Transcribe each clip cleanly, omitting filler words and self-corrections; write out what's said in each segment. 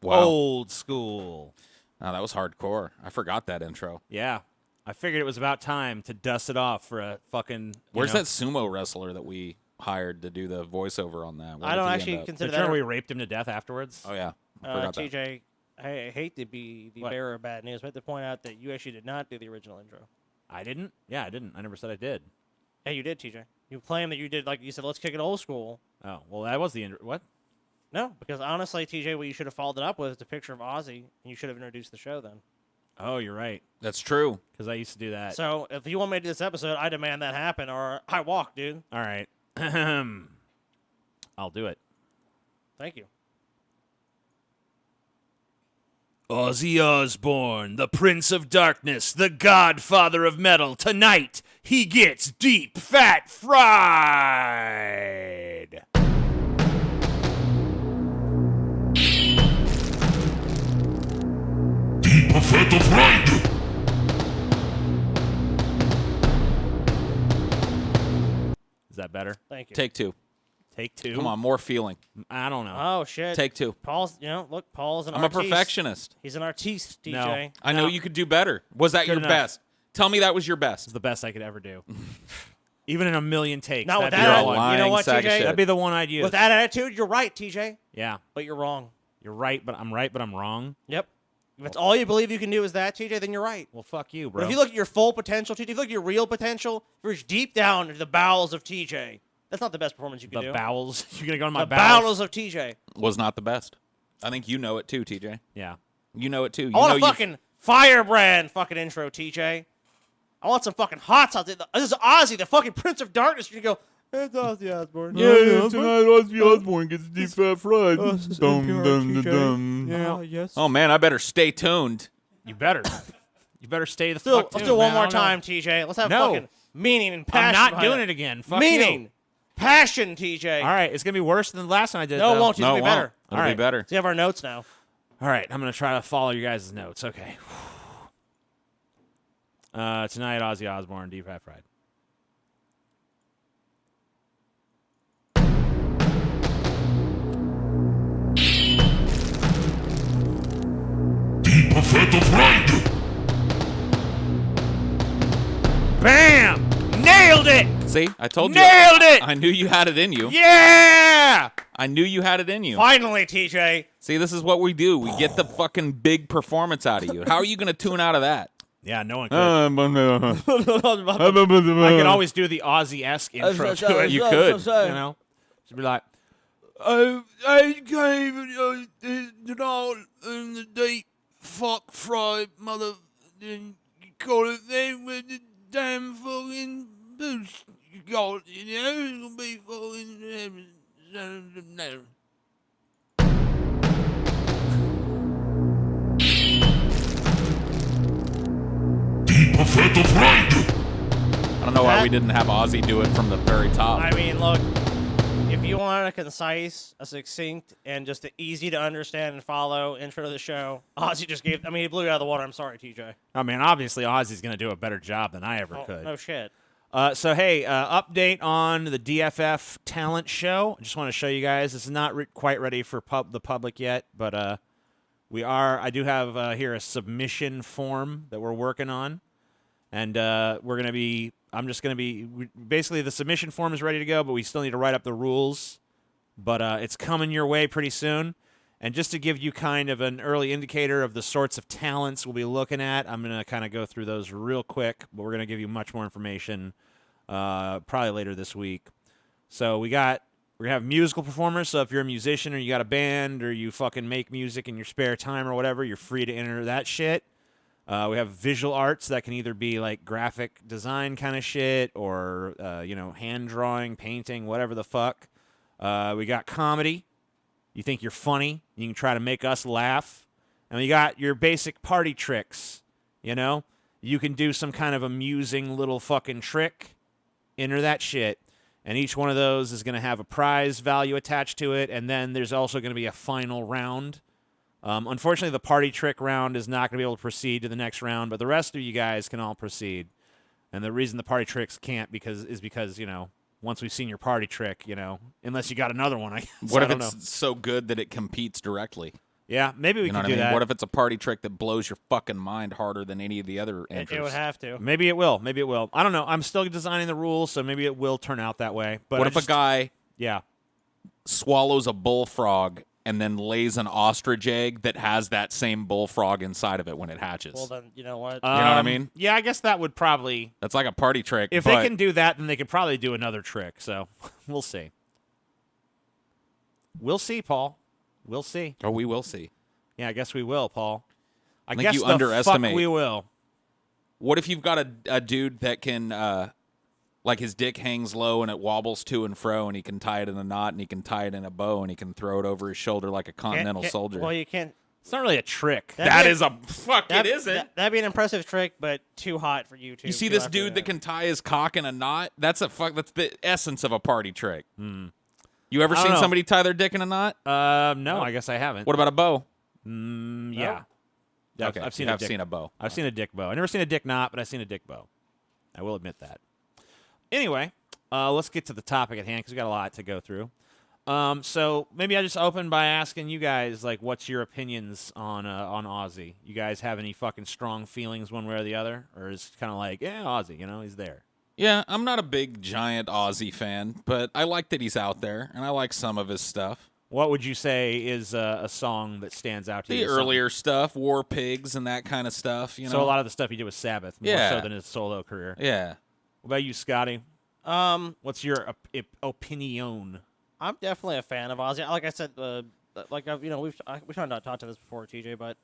Wow. Old school. Oh, that was hardcore. I forgot that intro. Yeah. I figured it was about time to dust it off for a fucking. Where's that sumo wrestler that we hired to do the voiceover on that? I don't actually consider that. Remember we raped him to death afterwards? Oh, yeah. I forgot that. TJ, I hate to be the bearer of bad news, but I have to point out that you actually did not do the original intro. I didn't? Yeah, I didn't. I never said I did. Yeah, you did, TJ. You claimed that you did, like you said, let's kick it old school. Oh, well, that was the intro. What? No, because honestly, TJ, what you should have followed it up with is a picture of Ozzy, and you should have introduced the show then. Oh, you're right. That's true. Because I used to do that. So if you want me to do this episode, I demand that happen, or I walk, dude. All right. I'll do it. Thank you. Ozzy Osbourne, the Prince of Darkness, the Godfather of Metal. Tonight, he gets deep fat fried. Deep fat fried. Is that better? Thank you. Take two. Take two? Come on, more feeling. I don't know. Oh, shit. Take two. Paul's, Paul's an I'm artiste. a perfectionist. He's an artiste, DJ. No. I know you could do better. Was that Good your enough. best? Tell me that was your best. It's the best I could ever do. Even in a million takes. Not with that'd be that. the one. You know what, sack of TJ? shit. That'd be the one I'd use. With that attitude, you're right, TJ. Yeah. But you're wrong. You're right, but I'm wrong. Yep. If it's all you believe you can do is that, TJ, then you're right. Well, fuck you, But bro. if you look at your full potential, TJ, if you look at your real potential, reach deep down into the bowels of TJ. That's not the best performance you can do. The bowels. You're going to go to my The bowels? bowels of TJ. Was not the best. I think you know it too, TJ. Yeah. You know it too. You I want know a fucking firebrand fucking intro, TJ. I want some fucking hot sauce. This is Ozzy, the fucking Prince of Darkness. You go, it's Ozzy Osbourne. Yeah, tonight Ozzy Osbourne gets deep fat fried. Yeah, yes. Oh man, I better stay tuned. You better. You better stay the Still, fuck let's tuned, do it one man. more I don't know. time, TJ. Let's have No. fucking meaning and I'm passion. not behind doing it again. Fuck Meaning. you. Passion, TJ. All right. It's going to be worse than the last time I did No, it, it though. won't. It's No, going it to be better. won't. It'll All be right. better. So you have our notes now. All right. I'm going to try to follow your guys' notes. Okay. Tonight, Ozzy Osbourne, Deep Fat Fried. Deep fat fried. Bam! Nailed it! See, I told you. Nailed it! I knew you had it in you. Yeah! I knew you had it in you. Finally, TJ. See, this is what we do. We get the fucking big performance out of you. How are you going to tune out of that? Yeah, no one could. I I could always do the Ozzy-esque intro to it. You could. You know? Should be like, I came it all in the deep fuck fried mother. You call it then with the damn fucking boost. You got it, you know, it's gonna be fucking. Deep fat fried. I don't know why we didn't have Ozzy do it from the very top. I mean, look, if you want a concise, a succinct, and just an easy to understand and follow intro to the show, Ozzy just gave. I mean, he blew it out of the water. I'm sorry, TJ. I mean, obviously, Ozzy's going to do a better job than I ever Oh, could. no shit. So, hey, update on the DFF talent show. I just want to show you guys. This is not quite ready for the public yet, but we are. I do have here a submission form that we're working on, and we're going to be. I'm just going to be. Basically, the submission form is ready to go, but we still need to write up the rules. But it's coming your way pretty soon. And just to give you kind of an early indicator of the sorts of talents we'll be looking at, I'm going to kind of go through those real quick, but we're going to give you much more information probably later this week. So we're going to have musical performers, so if you're a musician or you got a band or you fucking make music in your spare time or whatever, you're free to enter that shit. We have visual arts that can either be like graphic design kind of shit or, hand drawing, painting, whatever the fuck. We got comedy. You think you're funny, you can try to make us laugh. And we got your basic party tricks, you know? You can do some kind of amusing little fucking trick, enter that shit, and each one of those is going to have a prize value attached to it, and then there's also going to be a final round. Unfortunately, the party trick round is not going to be able to proceed to the next round, but the rest of you guys can all proceed. And the reason the party tricks can't is because, once we've seen your party trick, unless you got another one, I guess. What I if don't it's know. so good that it competes directly? Yeah, maybe we You know could what do I mean? that. What if it's a party trick that blows your fucking mind harder than any of the other It entries? would have to. Maybe it will. Maybe it will. I don't know. I'm still designing the rules, so maybe it will turn out that way. But What if a guy Yeah. swallows a bullfrog and then lays an ostrich egg that has that same bullfrog inside of it when it hatches? Well, then, you know what? You know what I mean? Yeah, I guess that would probably. That's like a party trick. If but they can do that, then they could probably do another trick. So we'll see. We'll see, Paul. We'll see. Oh, we will see. Yeah, I guess we will, Paul. I think guess you the underestimate. fuck we will. What if you've got a dude that can, like his dick hangs low and it wobbles to and fro, and he can tie it in a knot, and he can tie it in a bow, and he can throw it over his shoulder like a continental soldier? Well, you can't. It's not really a trick. That is a fuck. It isn't. That'd be an impressive trick, but too hot for YouTube. You see too this after dude that can tie his cock in a knot? That's the essence of a party trick. You ever I don't seen know. somebody tie their dick in a knot? No, I guess I haven't. What about a bow? Yeah. Okay, I've seen you a have dick. seen a bow. I've seen a dick bow. I've never seen a dick knot, but I've seen a dick bow. I will admit that. Anyway, let's get to the topic at hand because we got a lot to go through. So maybe I just open by asking you guys, like, what's your opinions on Ozzy? You guys have any fucking strong feelings one way or the other, or is it kind of like, yeah, Ozzy, he's there. Yeah, I'm not a big giant Ozzy fan, but I like that he's out there, and I like some of his stuff. What would you say is a song that stands out to you? The earlier stuff, War Pigs and that kind of stuff. You know, So a lot of the stuff he did with Sabbath, more Yeah. so than his solo career. Yeah. What about you, Scotty? What's your opinion? I'm definitely a fan of Ozzy. Like I said, we've kind of not talked to this before, TJ, but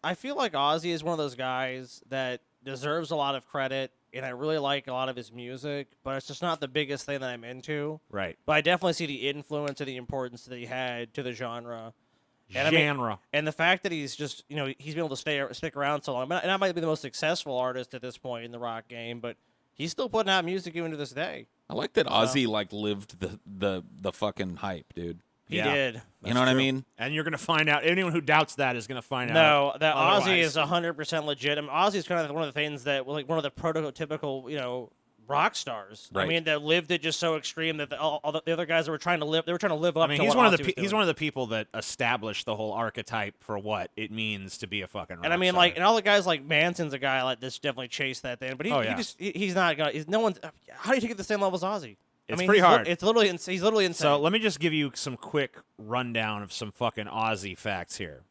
I feel like Ozzy is one of those guys that deserves a lot of credit, and I really like a lot of his music, but it's just not the biggest thing that I'm into. Right. But I definitely see the influence and the importance that he had to the genre. And and the fact that he's just, he's been able to stick around so long. And I might be the most successful artist at this point in the rock game, but he's still putting out music even to this day. I like that Ozzy lived the fucking hype, dude. He Yeah. did. You know what I mean? And you're going to find out. Anyone who doubts that is going to find out. No, that otherwise. Ozzy is 100% legit. I mean, Ozzy's kind of one of the things that, like, one of the prototypical, rock stars. Right. I mean, that lived it just so extreme that all the other guys that were trying to live, they were trying to live up. I mean, to he's what one of Ozzy was he's doing. one of the people that established the whole archetype for what it means to be a fucking rock And I mean, star. and all the guys like Manson's a guy like this definitely chased that thing, but he's not gonna. No one's. How do you take it the same level as Ozzy? It's I mean, pretty hard. It's literally he's literally insane. So let me just give you some quick rundown of some fucking Ozzy facts here.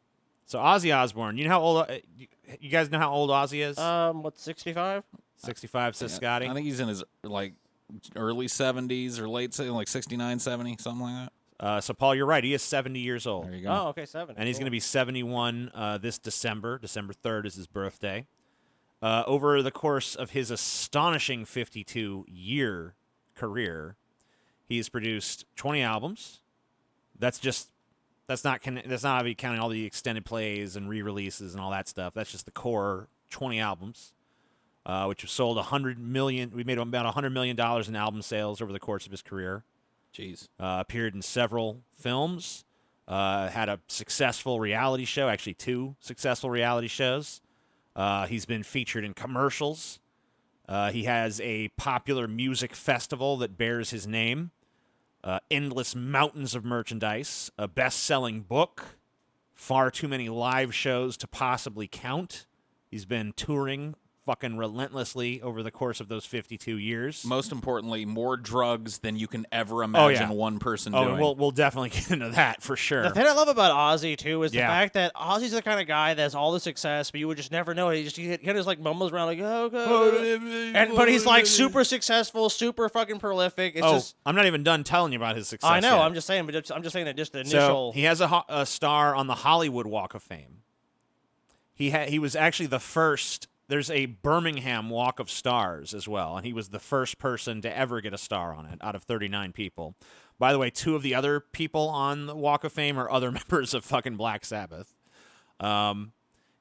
So Ozzy Osbourne, you know how old? You guys know how old Ozzy is? What's 65? 65, says Scotty. I think he's in his early 70s or late, like 69, 70, something like that. So Paul, you're right. He is 70 years old. There you go. Oh, okay, 7. And he's going to be 71 this December. December 3rd is his birthday. Over the course of his astonishing 52-year career, he has produced 20 albums. That's not even counting all the extended plays and re-releases and all that stuff. That's just the core 20 albums, which have sold 100 million. We made about $100 million in album sales over the course of his career. Jeez. Appeared in several films. Had a successful reality show, actually 2 successful reality shows. He's been featured in commercials. He has a popular music festival that bears his name. Endless mountains of merchandise. A best-selling book. Far too many live shows to possibly count. He's been touring fucking relentlessly over the course of those 52 years. Most importantly, more drugs than you can ever imagine one person doing. We'll definitely get into that for sure. The thing I love about Ozzy too is the Yeah. fact that Ozzy's the kind of guy that has all the success, but you would just never know it. He kind of just like mumbles around like, oh, okay. But he's like super successful, super fucking prolific. It's just I'm not even done telling you about his success. I know. yet. I'm just saying, but I'm just saying that just the So initial. he has a star on the Hollywood Walk of Fame. He was actually the first. There's a Birmingham Walk of Stars as well, and he was the first person to ever get a star on it out of 39 people. By the way, 2 of the other people on the Walk of Fame are other members of fucking Black Sabbath.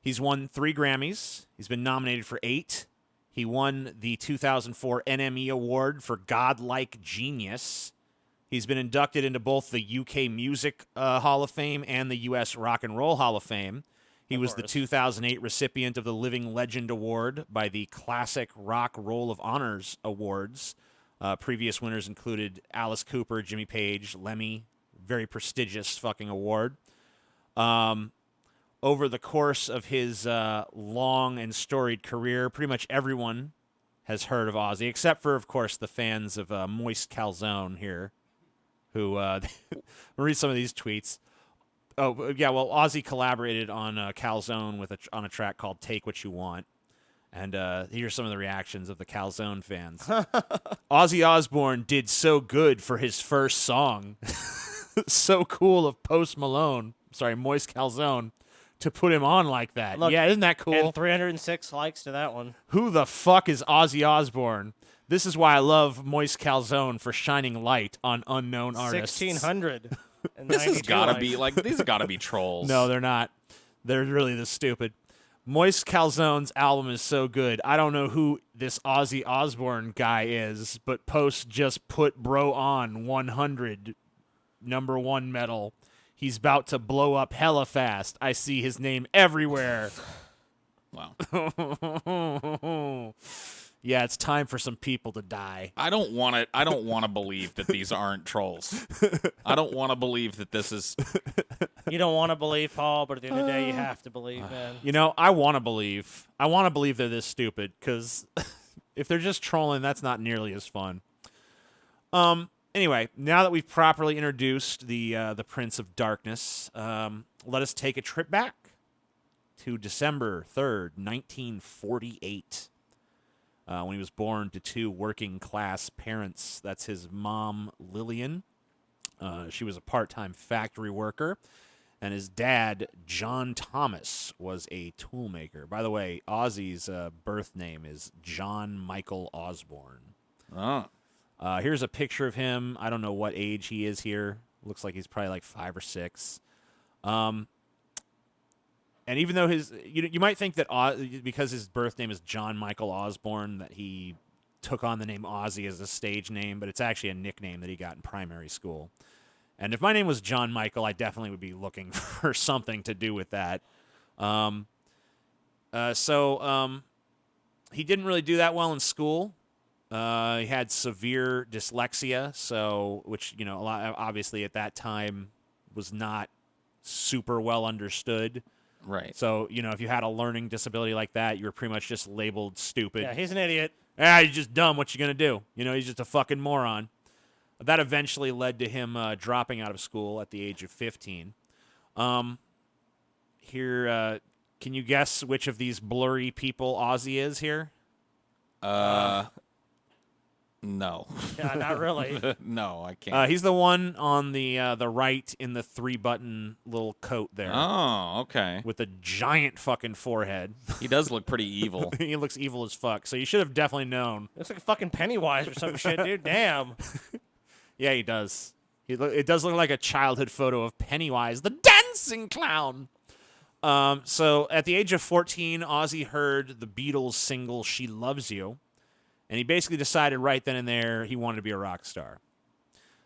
He's won 3 Grammys. He's been nominated for 8. He won the 2004 NME Award for Godlike Genius. He's been inducted into both the UK Music Hall of Fame and the US Rock and Roll Hall of Fame. He was the 2008 recipient of the Living Legend Award by the Classic Rock Roll of Honors Awards. Previous winners included Alice Cooper, Jimmy Page, Lemmy. Very prestigious fucking award. Over the course of his long and storied career, pretty much everyone has heard of Ozzy, except for, of course, the fans of Moist Calzone here, who read some of these tweets. Oh, yeah, well, Ozzy collaborated on Calzone on a track called Take What You Want. And here's some of the reactions of the Calzone fans. Ozzy Osbourne did so good for his first song. So cool of Moist Calzone, to put him on like that. Look, yeah, isn't that cool? And 306 likes to that one. Who the fuck is Ozzy Osbourne? This is why I love Moist Calzone for shining light on unknown artists. 1,600. This has got to be like these got to be trolls. No, they're not. They're really this stupid. Moist Calzone's album is so good. I don't know who this Ozzy Osbourne guy is, but Post just put bro on 100 #1 metal. He's about to blow up hella fast. I see his name everywhere. Wow. Yeah, it's time for some people to die. I don't want to believe that these aren't trolls. I don't want to believe that this is. You don't want to believe, Paul, but at the end of the day, you have to believe, man. You know, I want to believe. I want to believe they're this stupid, because if they're just trolling, that's not nearly as fun. Anyway, now that we've properly introduced the Prince of Darkness, let us take a trip back to December 3rd, 1948. When he was born to two working-class parents. That's his mom, Lillian. She was a part-time factory worker. And his dad, John Thomas, was a toolmaker. By the way, Ozzy's birth name is John Michael Osbourne. Oh. Here's a picture of him. I don't know what age he is here. Looks like he's probably like 5 or 6. And even though you might think that because his birth name is John Michael Osbourne, that he took on the name Ozzy as a stage name, but it's actually a nickname that he got in primary school. And if my name was John Michael, I definitely would be looking for something to do with that. So he didn't really do that well in school. He had severe dyslexia, which obviously at that time was not super well understood. Right. So, if you had a learning disability like that, you were pretty much just labeled stupid. Yeah, he's an idiot. You're just dumb. What you going to do? He's just a fucking moron. That eventually led to him dropping out of school at the age of 15. Here, can you guess which of these blurry people Ozzy is here? No. Yeah, not really. No, I can't. He's the one on the right in the 3-button little coat there. Oh, okay. With a giant fucking forehead. He does look pretty evil. He looks evil as fuck. So you should have definitely known. Looks like a fucking Pennywise or some shit, dude. Damn. Yeah, he does. It does look like a childhood photo of Pennywise, the dancing clown. So at the age of 14, Ozzy heard the Beatles' single "She Loves You," and he basically decided right then and there he wanted to be a rock star.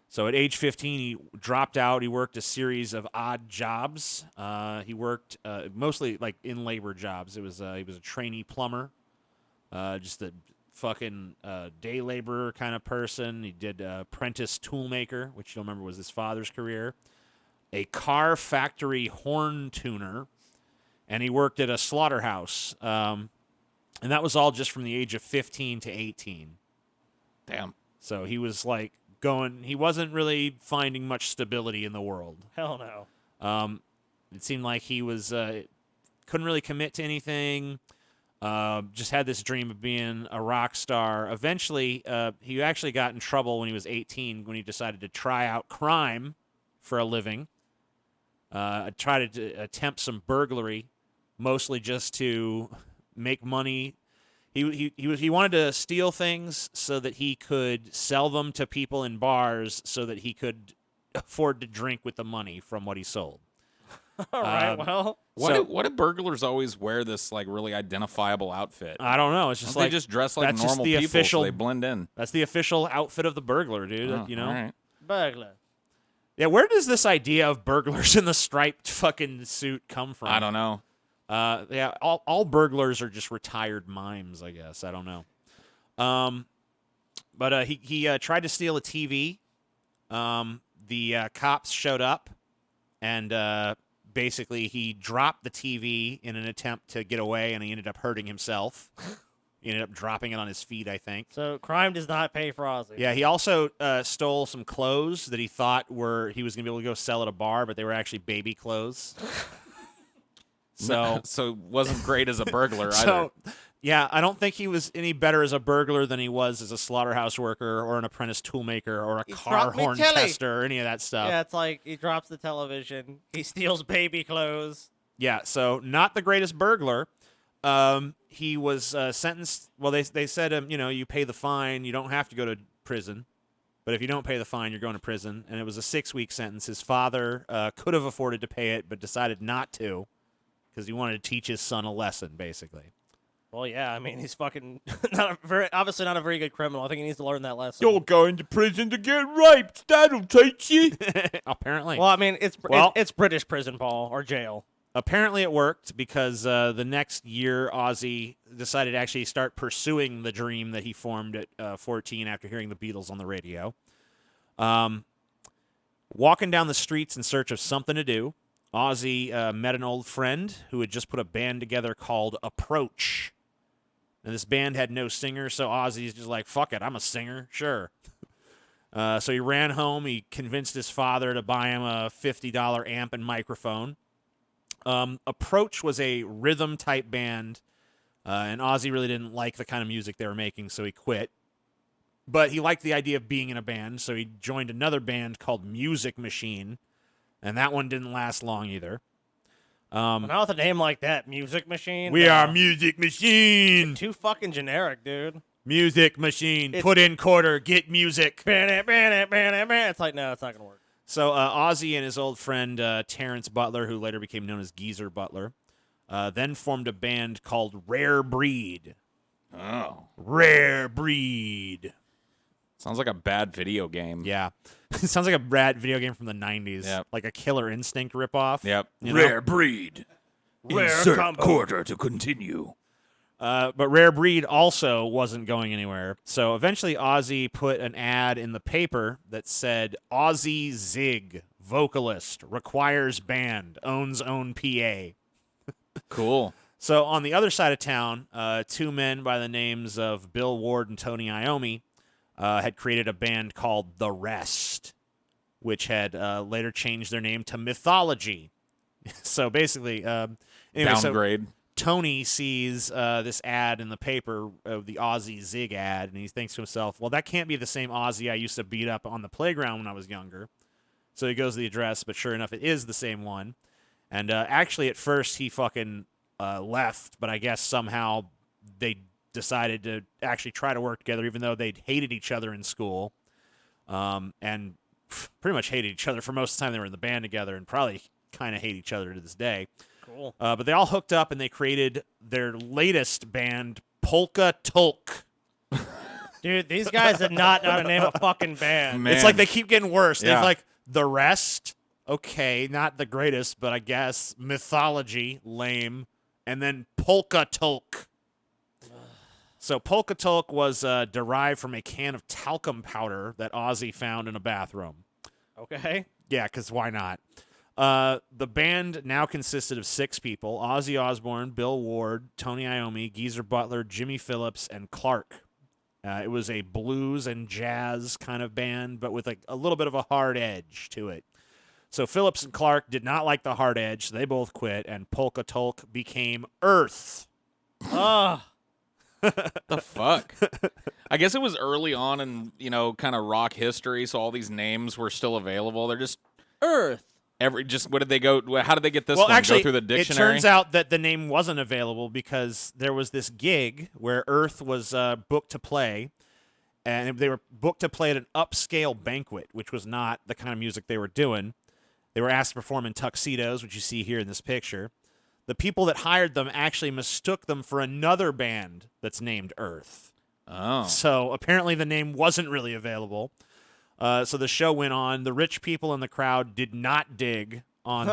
So at age 15, he dropped out. He worked a series of odd jobs. He worked mostly like in labor jobs. He was a trainee plumber, just a fucking day laborer kind of person. He did apprentice toolmaker, which you'll remember was his father's career, a car factory horn tuner, and he worked at a slaughterhouse. And that was all just from the age of 15 to 18. Damn. So he was like he wasn't really finding much stability in the world. Hell no. It seemed like he was couldn't really commit to anything. Just had this dream of being a rock star. Eventually, he actually got in trouble when he was 18 when he decided to try out crime for a living. Tried to attempt some burglary, mostly just to make money. He wanted to steal things so that he could sell them to people in bars so that he could afford to drink with the money from what he sold. All right, well. Why do burglars always wear this like really identifiable outfit? I don't know. It's just Don't like they just dress like that's just normal the people official, so they blend in. That's the official outfit of the burglar, dude. Oh, you know. all right. Burglar. Yeah, where does this idea of burglars in the striped fucking suit come from? I don't know. Yeah, all burglars are just retired mimes, I guess. I don't know. But he tried to steal a TV. The cops showed up and basically he dropped the TV in an attempt to get away, and he ended up hurting himself. He ended up dropping it on his feet, I think. So crime does not pay for Ozzy. Yeah, he also stole some clothes that he thought he was going to be able to go sell at a bar, but they were actually baby clothes. So wasn't great as a burglar either. So, yeah, I don't think he was any better as a burglar than he was as a slaughterhouse worker or an apprentice toolmaker or a car dropped me horn telly. tester or any of that stuff. Yeah, it's like he drops the television. He steals baby clothes. Yeah, so not the greatest burglar. He was sentenced. Well, they said you pay the fine. You don't have to go to prison. But if you don't pay the fine, you're going to prison. And it was a 6-week sentence. His father could have afforded to pay it, but decided not to because he wanted to teach his son a lesson, basically. Well, yeah, I mean, he's fucking obviously not a very good criminal. I think he needs to learn that lesson. You're going to prison to get raped. That'll teach you. Apparently. Well, I mean, it's British prison, Paul, or jail. Apparently it worked because the next year Ozzy decided to actually start pursuing the dream that he formed at 14 after hearing the Beatles on the radio. Walking down the streets in search of something to do, Ozzy met an old friend who had just put a band together called Approach. And this band had no singer, so Ozzy's just like, fuck it, I'm a singer, sure. So he ran home. He convinced his father to buy him a $50 amp and microphone. Approach was a rhythm-type band, and Ozzy really didn't like the kind of music they were making, so he quit. But he liked the idea of being in a band, so he joined another band called Music Machine, and that one didn't last long either. Not with a name like that, Music Machine. We are Music Machine. Too fucking generic, dude. Music Machine. Put in quarter. Get music. It's like, no, it's not gonna work. So Ozzy and his old friend Terrence Butler, who later became known as Geezer Butler, then formed a band called Rare Breed. Oh. Rare Breed. Sounds like a bad video game. Yeah. It sounds like a rad video game from the 90s. Yep. Like a Killer Instinct ripoff. Yep. You know? Rare breed. Rare Insert combo. quarter to continue. But Rare Breed also wasn't going anywhere. So eventually Ozzy put an ad in the paper that said, Ozzy Zig, vocalist, requires band, owns own PA. Cool. So on the other side of town, two men by the names of Bill Ward and Tony Iommi had created a band called The Rest, which had later changed their name to Mythology. So basically, Downgrade. Tony sees this ad in the paper of the Ozzy Zig ad, and he thinks to himself, well, that can't be the same Ozzy I used to beat up on the playground when I was younger. So he goes to the address, but sure enough, it is the same one. And actually, at first, he fucking left, but I guess somehow they decided to actually try to work together, even though they'd hated each other in school, and pretty much hated each other for most of the time they were in the band together, and probably kind of hate each other to this day. Cool. But they all hooked up, and they created their latest band, Polka Tulk. Dude, these guys did not know how to name a fucking band. Man. It's like they keep getting worse. Yeah. They've like The Rest, okay, not the greatest, but I guess Mythology, lame, and then Polka Tulk. So Polka Tulk was derived from a can of talcum powder that Ozzy found in a bathroom. Okay. Yeah, because why not? The band now consisted of 6 people: Ozzy Osbourne, Bill Ward, Tony Iommi, Geezer Butler, Jimmy Phillips, and Clark. It was a blues and jazz kind of band, but with a little bit of a hard edge to it. So Phillips and Clark did not like the hard edge, so they both quit, and Polka Tulk became Earth. Ugh. The fuck? I guess it was early on in, kind of rock history, so all these names were still available. They're just Earth. what did they go? How did they get this Well, one? actually, Go through the dictionary? it turns out that the name wasn't available because there was this gig where Earth was booked to play, and they were booked to play at an upscale banquet, which was not the kind of music they were doing. They were asked to perform in tuxedos, which you see here in this picture. The people that hired them actually mistook them for another band that's named Earth. Oh. So apparently the name wasn't really available. So the show went on. The rich people in the crowd did not dig on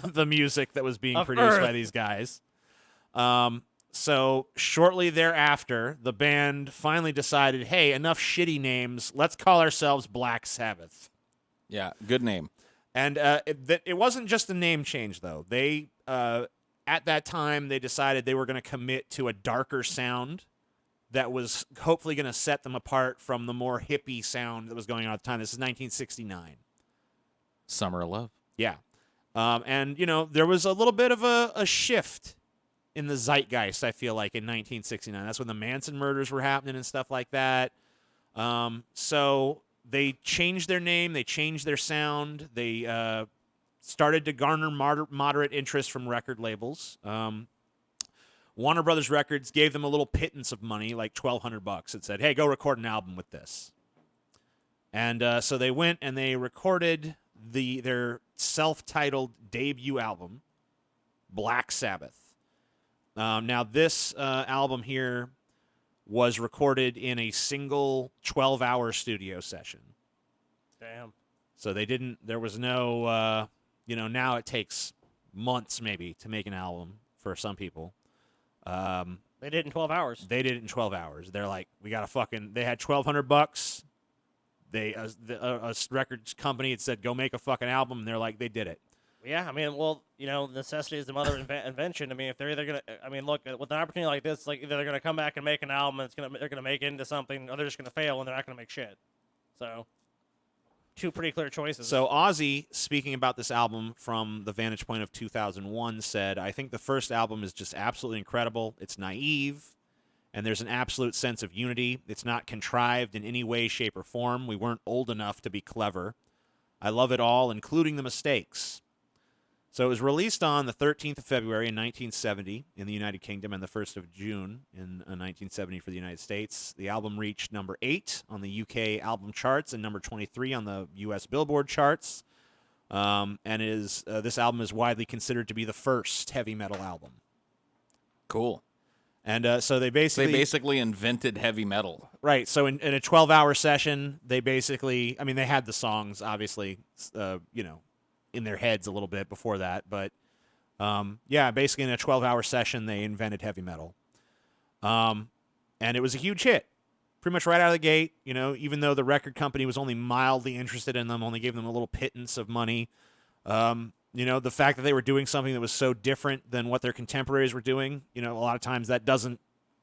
the music that was being Of produced Earth. by these guys. So shortly thereafter, the band finally decided, hey, enough shitty names. Let's call ourselves Black Sabbath. Yeah, good name. And it wasn't just a name change, though. They at that time, they decided they were going to commit to a darker sound that was hopefully going to set them apart from the more hippie sound that was going on at the time. This is 1969. Summer of Love. Yeah. And, there was a little bit of a shift in the zeitgeist, I feel like, in 1969. That's when the Manson murders were happening and stuff like that. So they changed their name. They changed their sound. They started to garner moderate interest from record labels. Warner Brothers Records gave them a little pittance of money, like $1,200. It said, hey, go record an album with this. And so they went and they recorded their self-titled debut album, Black Sabbath. Now, this album here was recorded in a single 12-hour studio session. Damn. So there was no, now it takes months maybe to make an album for some people. They did it in 12 hours. They did it in 12 hours. They're like, they had $1,200. A records company had said, go make a fucking album. And they're like, they did it. Yeah, I mean, well, necessity is the mother of invention. I mean, if they're either gonna, look, with an opportunity like this, like either they're gonna come back and make an album, and they're gonna make it into something, or they're just gonna fail and they're not gonna make shit. So, two pretty clear choices. So Ozzy, speaking about this album from the vantage point of 2001, said, I think the first album is just absolutely incredible. It's naive, and there's an absolute sense of unity. It's not contrived in any way, shape, or form. We weren't old enough to be clever. I love it all, including the mistakes. So it was released on the 13th of February in 1970 in the United Kingdom and the 1st of June in 1970 for the United States. The album reached number 8 on the UK album charts and number 23 on the US Billboard charts. And this album is widely considered to be the first heavy metal album. Cool. And so they basically invented heavy metal. Right. So in a 12-hour session, they basically, they had the songs, obviously, in their heads a little bit before that. But, basically in a 12-hour session, they invented heavy metal. And it was a huge hit. Pretty much right out of the gate, even though the record company was only mildly interested in them, only gave them a little pittance of money. The fact that they were doing something that was so different than what their contemporaries were doing, a lot of times that doesn't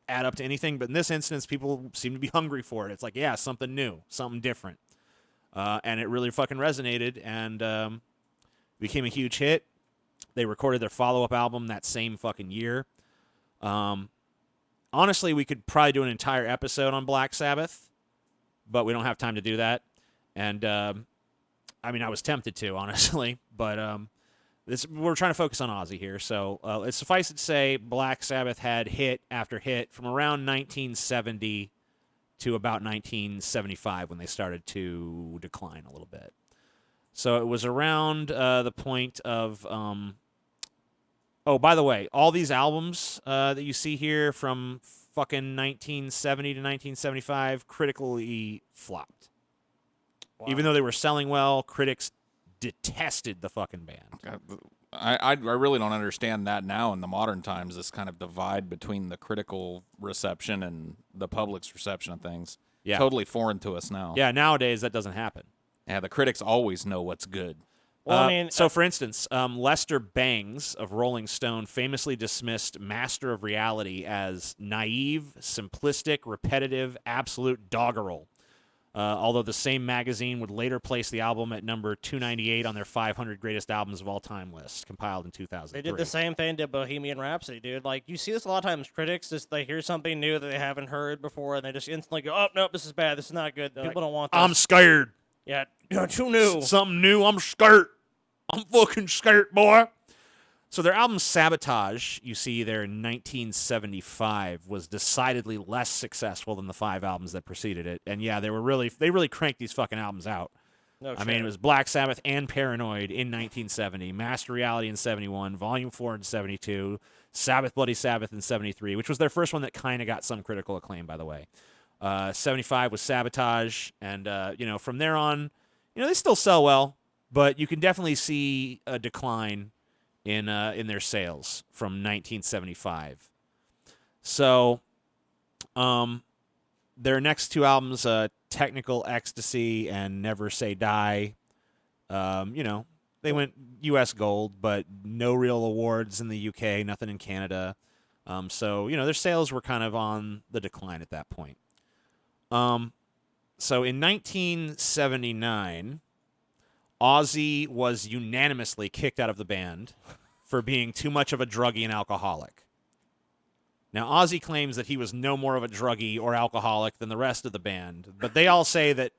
add up to anything. But in this instance, people seem to be hungry for it. It's like, yeah, something new, something different. And it really fucking resonated and became a huge hit. They recorded their follow-up album that same fucking year. Honestly, we could probably do an entire episode on Black Sabbath, but we don't have time to do that. And, I was tempted to, honestly, but we're trying to focus on Ozzy here. So it's suffice it to say, Black Sabbath had hit after hit from around 1970 to about 1975 when they started to decline a little bit. So it was around the point of... by the way, all these albums that you see here from fucking 1970 to 1975 critically flopped. Wow. Even though they were selling well, critics detested the fucking band. I really don't understand that now in the modern times, this kind of divide between the critical reception and the public's reception of things. Yeah. Totally foreign to us now. Yeah, nowadays that doesn't happen. Yeah, the critics always know what's good. Well, so for instance, Lester Bangs of Rolling Stone famously dismissed Master of Reality as naive, simplistic, repetitive, absolute doggerel. Although the same magazine would later place the album at number 298 on their 500 greatest albums of all time list, compiled in 2003. They did the same thing to Bohemian Rhapsody, dude. Like, you see this a lot of times. Critics they hear something new that they haven't heard before, and they just instantly go, "Oh no, this is bad. This is not good. People don't want this." I'm scared. Yeah, too new. Something new. I'm scared. I'm fucking scared, boy. So their album Sabotage, you see there in 1975, was decidedly less successful than the 5 albums that preceded it. And yeah, they really cranked these fucking albums out. No shit. I mean, it was Black Sabbath and Paranoid in 1970, Master Reality in 71, Volume 4 in 72, Sabbath Bloody Sabbath in 73, which was their first one that kind of got some critical acclaim, by the way. 75 was Sabotage, and from there on, they still sell well, but you can definitely see a decline in their sales from 1975. So, their next 2 albums, Technical Ecstasy and Never Say Die, They went U.S. gold, but no real awards in the U.K., nothing in Canada. So, their sales were kind of on the decline at that point. So in 1979, Ozzy was unanimously kicked out of the band for being too much of a druggie and alcoholic. Now, Ozzy claims that he was no more of a druggie or alcoholic than the rest of the band, but they all say that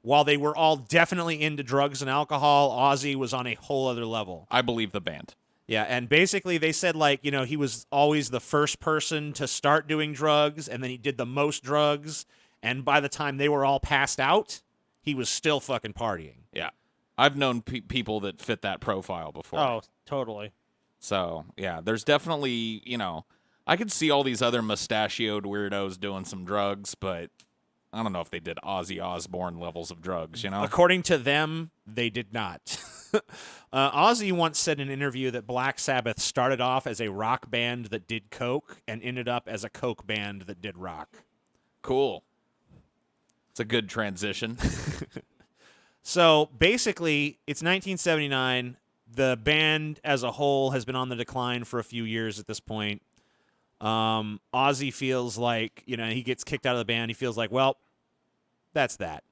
while they were all definitely into drugs and alcohol, Ozzy was on a whole other level. I believe the band. Yeah, and basically they said, he was always the first person to start doing drugs, and then he did the most drugs, and by the time they were all passed out, he was still fucking partying. Yeah. I've known people that fit that profile before. Oh, totally. So, yeah, there's definitely, I could see all these other mustachioed weirdos doing some drugs, but I don't know if they did Ozzy Osbourne levels of drugs, According to them, they did not. Ozzy once said in an interview that Black Sabbath started off as a rock band that did coke and ended up as a coke band that did rock. Cool. It's a good transition. So basically, it's 1979. The band as a whole has been on the decline for a few years at this point. Ozzy feels like, he gets kicked out of the band. He feels like, well, that's that,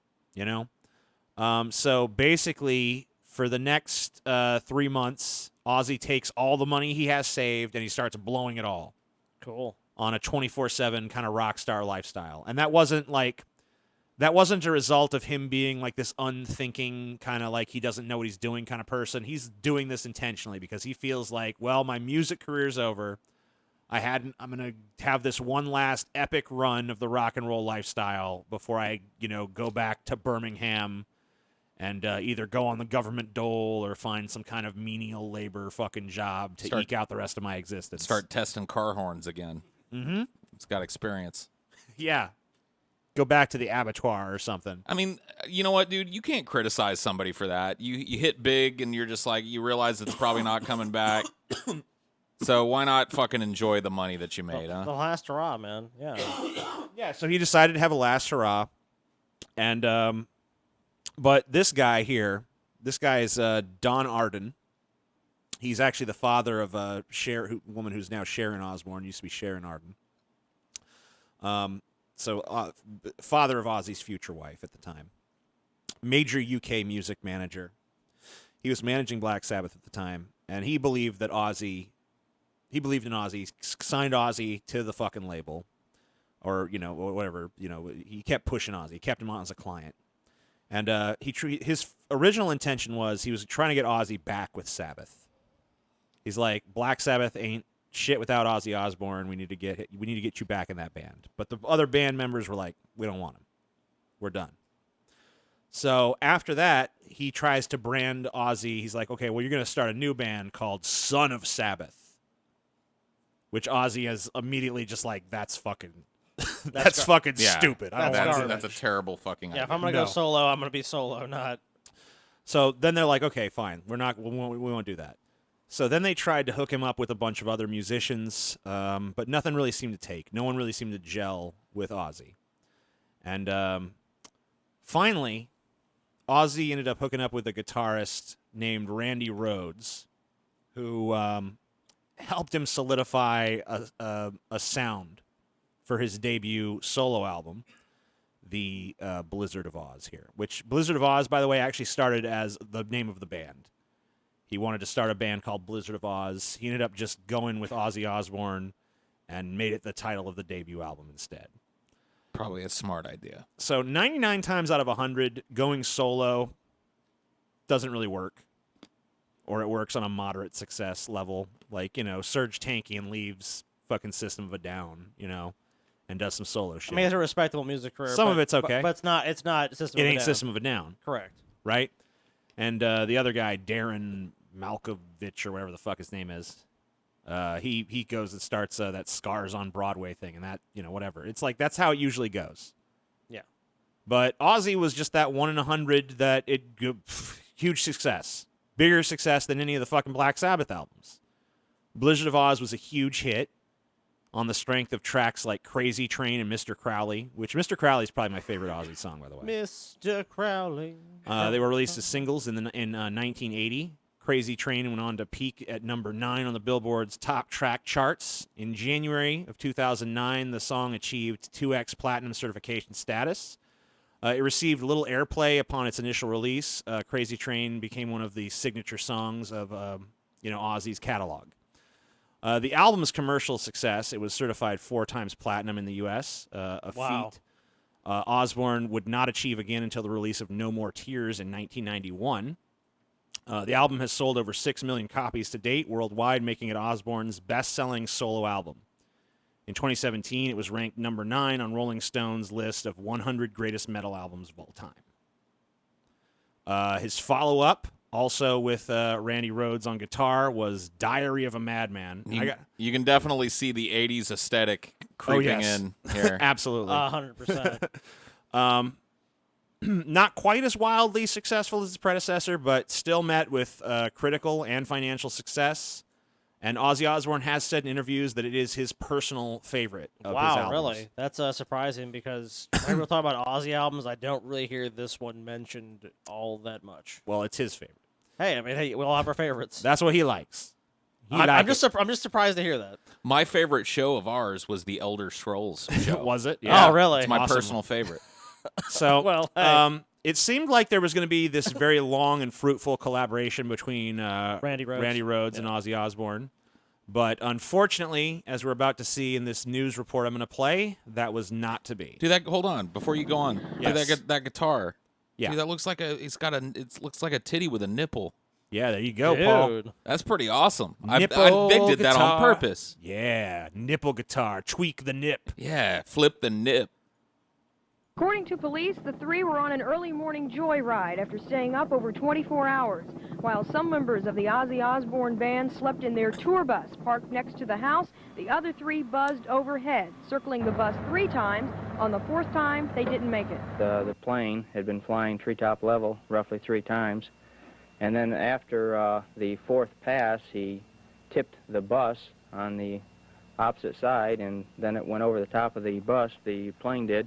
So basically, for the next 3 months, Ozzy takes all the money he has saved and he starts blowing it all. Cool. On a 24/7 kind of rock star lifestyle. And that wasn't a result of him being like this unthinking kind of like he doesn't know what he's doing kind of person. He's doing this intentionally because he feels like, well, my music career's over. I'm going to have this one last epic run of the rock and roll lifestyle before I, go back to Birmingham and either go on the government dole or find some kind of menial labor fucking job to eke out the rest of my existence. Start testing car horns again. Mm-hmm. It's got experience. Yeah. Go back to the abattoir or something. I mean, you know what, dude? You can't criticize somebody for that. You hit big and you're just like, you realize it's probably not coming back. So why not fucking enjoy the money that you made, huh? The last hurrah, man. Yeah. Yeah, so he decided to have a last hurrah. And, but this guy here, this guy is Don Arden. He's actually the father of a woman who's now Sharon Osbourne, used to be Sharon Arden. So father of Ozzy's future wife at the time. Major UK music manager. He was managing Black Sabbath at the time, and he believed in Ozzy, signed Ozzy to the fucking label, or, whatever, he kept pushing Ozzy, he kept him on as a client. And his original intention was he was trying to get Ozzy back with Sabbath. He's like, Black Sabbath ain't shit without Ozzy Osbourne. We need to get you back in that band. But the other band members were like, we don't want him. We're done. So after that, he tries to brand Ozzy. He's like, okay, well, you're going to start a new band called Son of Sabbath, which Ozzy is immediately just like, that's fucking that's fucking stupid. That's a terrible fucking idea. Yeah, if I'm going to go solo, I'm going to be solo, not. So then they're like, okay, fine. We won't do that. So then they tried to hook him up with a bunch of other musicians, but nothing really seemed to take. No one really seemed to gel with Ozzy. And finally, Ozzy ended up hooking up with a guitarist named Randy Rhoads, who helped him solidify a sound for his debut solo album, the Blizzard of Oz here, which Blizzard of Oz, by the way, actually started as the name of the band. He wanted to start a band called Blizzard of Oz. He ended up just going with Ozzy Osbourne and made it the title of the debut album instead. Probably a smart idea. So 99 times out of 100, going solo doesn't really work. Or it works on a moderate success level. Like, Serge Tankian leaves fucking System of a Down, and does some solo shit. I mean, it's a respectable music career. Some of it's okay. But it's not System of a Down. It ain't System of a Down. Correct. Right? And the other guy, Darren Malkovich, or whatever the fuck his name is, he goes and starts that Scars on Broadway thing, and that, whatever. It's like, that's how it usually goes. Yeah. But Ozzy was just that 1 in 100 that huge success. Bigger success than any of the fucking Black Sabbath albums. Blizzard of Oz was a huge hit. on the strength of tracks like Crazy Train and Mr. Crowley, which Mr. Crowley is probably my favorite Ozzy song, by the way. Mr. Crowley. They were released as singles in 1980. Crazy Train went on to peak at number 9 on the Billboard's top track charts. In January of 2009, the song achieved 2X platinum certification status. It received little airplay upon its initial release. Crazy Train became one of the signature songs of Ozzy's catalog. The album's commercial success, it was certified 4 times platinum in the U.S., a feat Osbourne would not achieve again until the release of No More Tears in 1991. The album has sold over 6 million copies to date worldwide, making it Osbourne's best-selling solo album. In 2017, it was ranked number 9 on Rolling Stone's list of 100 greatest metal albums of all time. His follow-up, also with Randy Rhoads on guitar, was Diary of a Madman. You can definitely see the 80s aesthetic creeping in here. Absolutely. 100%. Not quite as wildly successful as his predecessor, but still met with critical and financial success. And Ozzy Osbourne has said in interviews that it is his personal favorite of his albums. Really? That's surprising because when we're talking about Ozzy albums, I don't really hear this one mentioned all that much. Well, it's his favorite. Hey, we all have our favorites. That's what he likes. I'm just surprised to hear that. My favorite show of ours was the Elder Scrolls show. Was it? Yeah. Oh, really? It's my Awesome. personal favorite. So, Well, hey. It seemed like there was going to be this very long and fruitful collaboration between Randy Rhoads and Ozzy Osbourne. But unfortunately, as we're about to see in this news report I'm going to play, that was not to be. Dude, hold on before you go on. Yes. Dude, that guitar. Yeah. Dude, that looks like it looks like a titty with a nipple. Yeah, there you go, Paul. Dude. That's pretty awesome. They Nipple did that on guitar. purpose. Yeah, nipple guitar, tweak the nip. Yeah, flip the nip. According to police, the three were on an early morning joyride after staying up over 24 hours, while some members of the Ozzy Osbourne band slept in their tour bus parked next to the house. The other three buzzed overhead, circling the bus 3 times. On the 4th time, they didn't make it. The plane had been flying treetop level roughly 3 times, and then after the 4th pass, he tipped the bus on the opposite side, and then it went over the top of the bus, the plane did,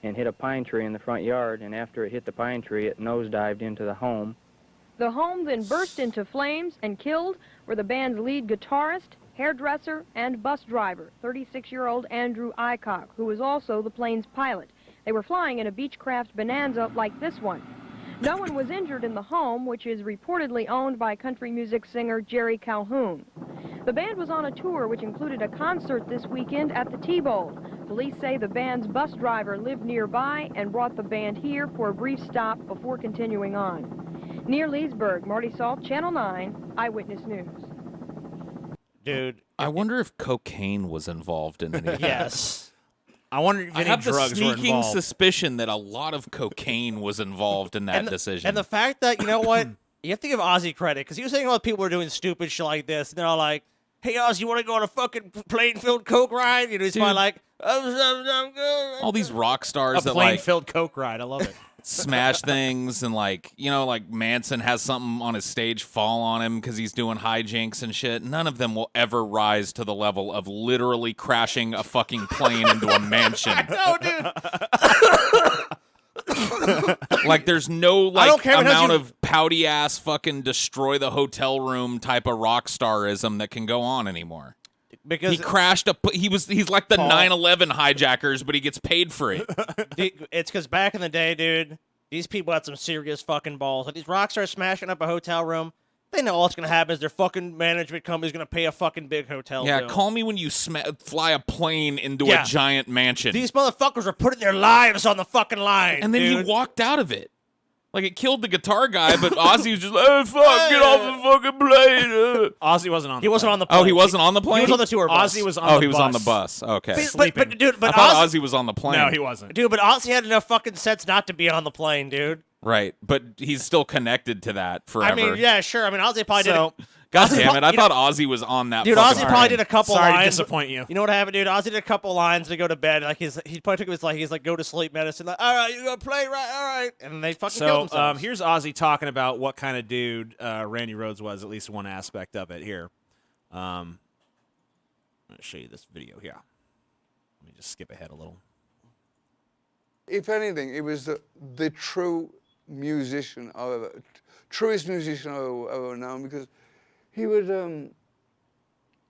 and hit a pine tree in the front yard, and after it hit the pine tree, it nosedived into the home. The home then burst into flames, and killed were the band's lead guitarist, hairdresser, and bus driver, 36-year-old Andrew Aycock, who was also the plane's pilot. They were flying in a Beechcraft Bonanza like this one. No one was injured in the home, which is reportedly owned by country music singer Jerry Calhoun. The band was on a tour which included a concert this weekend at the T-Bowl. Police say the band's bus driver lived nearby and brought the band here for a brief stop before continuing on. Near Leesburg, Marty Salt, Channel 9, Eyewitness News. Dude. I wonder if cocaine was involved in anything. Yes. I wonder if I any have the drugs were sneaking involved. suspicion that a lot of cocaine was involved in that decision. And the fact that, you know what, you have to give Ozzy credit, because he was saying all the people were doing stupid shit like this, and they're all like, hey, Ozzy, you want to go on a fucking plane-filled coke ride? You know, he's probably like, I'm good. all these rock stars A that plane-filled coke ride. I love it. smash things and like Manson has something on his stage fall on him because he's doing hijinks and shit. None of them will ever rise to the level of literally crashing a fucking plane into a mansion. No, dude. Like there's no I don't care amount because of pouty ass fucking destroy the hotel room type of rock starism that can go on anymore. Because He crashed he's like the Paul. 9/11 hijackers, but he gets paid for it. it's because back in the day, dude, these people had some serious fucking balls. Like these rock stars smashing up a hotel room, they know all that's going to happen is their fucking management company's going to pay a fucking big hotel Yeah, bill. call me when you fly a plane into Yeah. a giant mansion. These motherfuckers are putting their lives on the fucking line, And then dude. he walked out of it. Like, it killed the guitar guy, but Ozzy was just like, oh, fuck, get off the fucking plane. Ozzy wasn't on the He wasn't plane. on the plane. Oh, he wasn't on the plane? He was on the tour bus. Ozzy was on Oh, the he was bus. on the bus. Okay. But, sleeping. dude, I but thought Ozzy, Ozzy was on the plane. No, he wasn't. dude, but Ozzy had enough fucking sense not to be on the plane, dude. Right, but he's still connected to that forever. I mean, yeah, sure. I mean, Ozzy probably So, did it. God damn it, I You know- thought Ozzy was on that Dude, fucking Ozzy plane. probably did a couple Sorry to lines. disappoint you. You know what happened, dude? Ozzy did a couple lines to go to bed. Like he probably took his go to sleep medicine. Like, all right, you gonna play right? All right, and they fucking killed So themselves. here's Ozzy talking about what kind of dude Randy Rhoads was, at least one aspect of it here. going to show you this video here. Let me just skip ahead a little. If anything, it was the true musician truest musician I've ever known, because he would,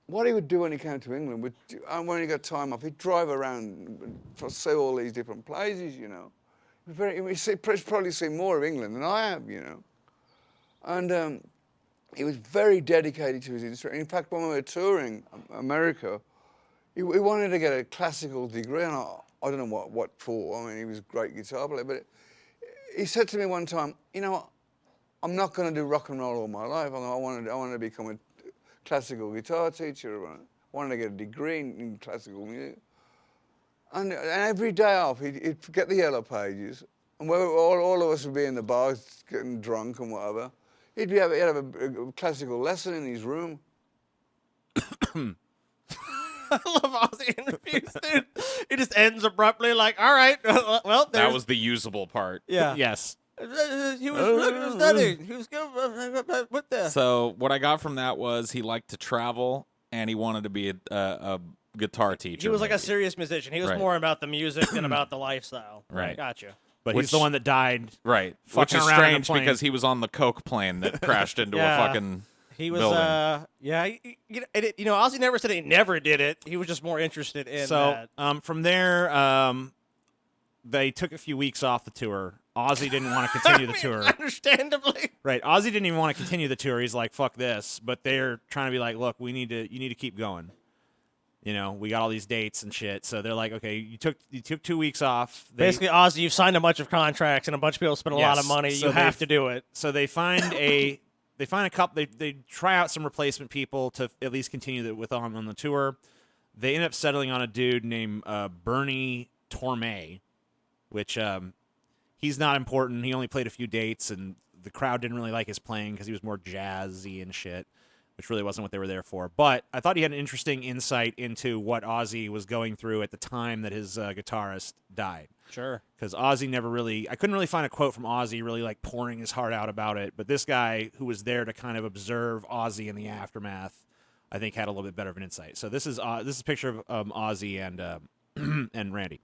what he would do when he came to England, and when he got time off, he'd drive around and see all these different places, you know. He'd probably seen more of England than I have, you know. And he was very dedicated to his instrument. In fact, when we were touring America, he wanted to get a classical degree, and I don't know what for. I mean, he was a great guitar player, but he said to me one time, you know, I'm not going to do rock and roll all my life. I wanted to become a classical guitar teacher. I wanted to get a degree in classical music. And every day off, he'd get the Yellow Pages, and all of us would be in the bar getting drunk and whatever. He'd have a classical lesson in his room. I love Ozzy interviews, dude. It just ends abruptly, like, all right, well, That was the usable part. yeah. Yes. He was studying. He was good. What the? So what I got from that was he liked to travel and he wanted to be a guitar teacher. He was like a maybe. serious musician. He was Right. more about the music than about the lifestyle. Right. Gotcha. But Which- he's the one that died. Right. Which Fucking is around in a strange plane. because he was on the Coke plane that crashed into Yeah. a fucking He was, building. you know, Ozzy never said he never did it. He was just more interested in So that. from there, they took a few weeks off the tour. Ozzy didn't want to continue the tour. Understandably. Right. Ozzy didn't even want to continue the tour. He's like, fuck this. But they're trying to be like, look, you need to keep going. You know, we got all these dates and shit. So they're like, okay, you took 2 weeks off. Basically, Ozzy, you've signed a bunch of contracts and a bunch of people spend a lot of Yes. money. So You have they've- to do it. So they find a couple. They try out some replacement people to at least continue with on the tour. They end up settling on a dude named Bernie Torme, which he's not important. He only played a few dates, and the crowd didn't really like his playing because he was more jazzy and shit, which really wasn't what they were there for. But I thought he had an interesting insight into what Ozzy was going through at the time that his guitarist died. Sure. Because Ozzy never really, I couldn't really find a quote from Ozzy really like pouring his heart out about it. But this guy who was there to kind of observe Ozzy in the aftermath, I think had a little bit better of an insight. So this is a picture of Ozzy and and Randy.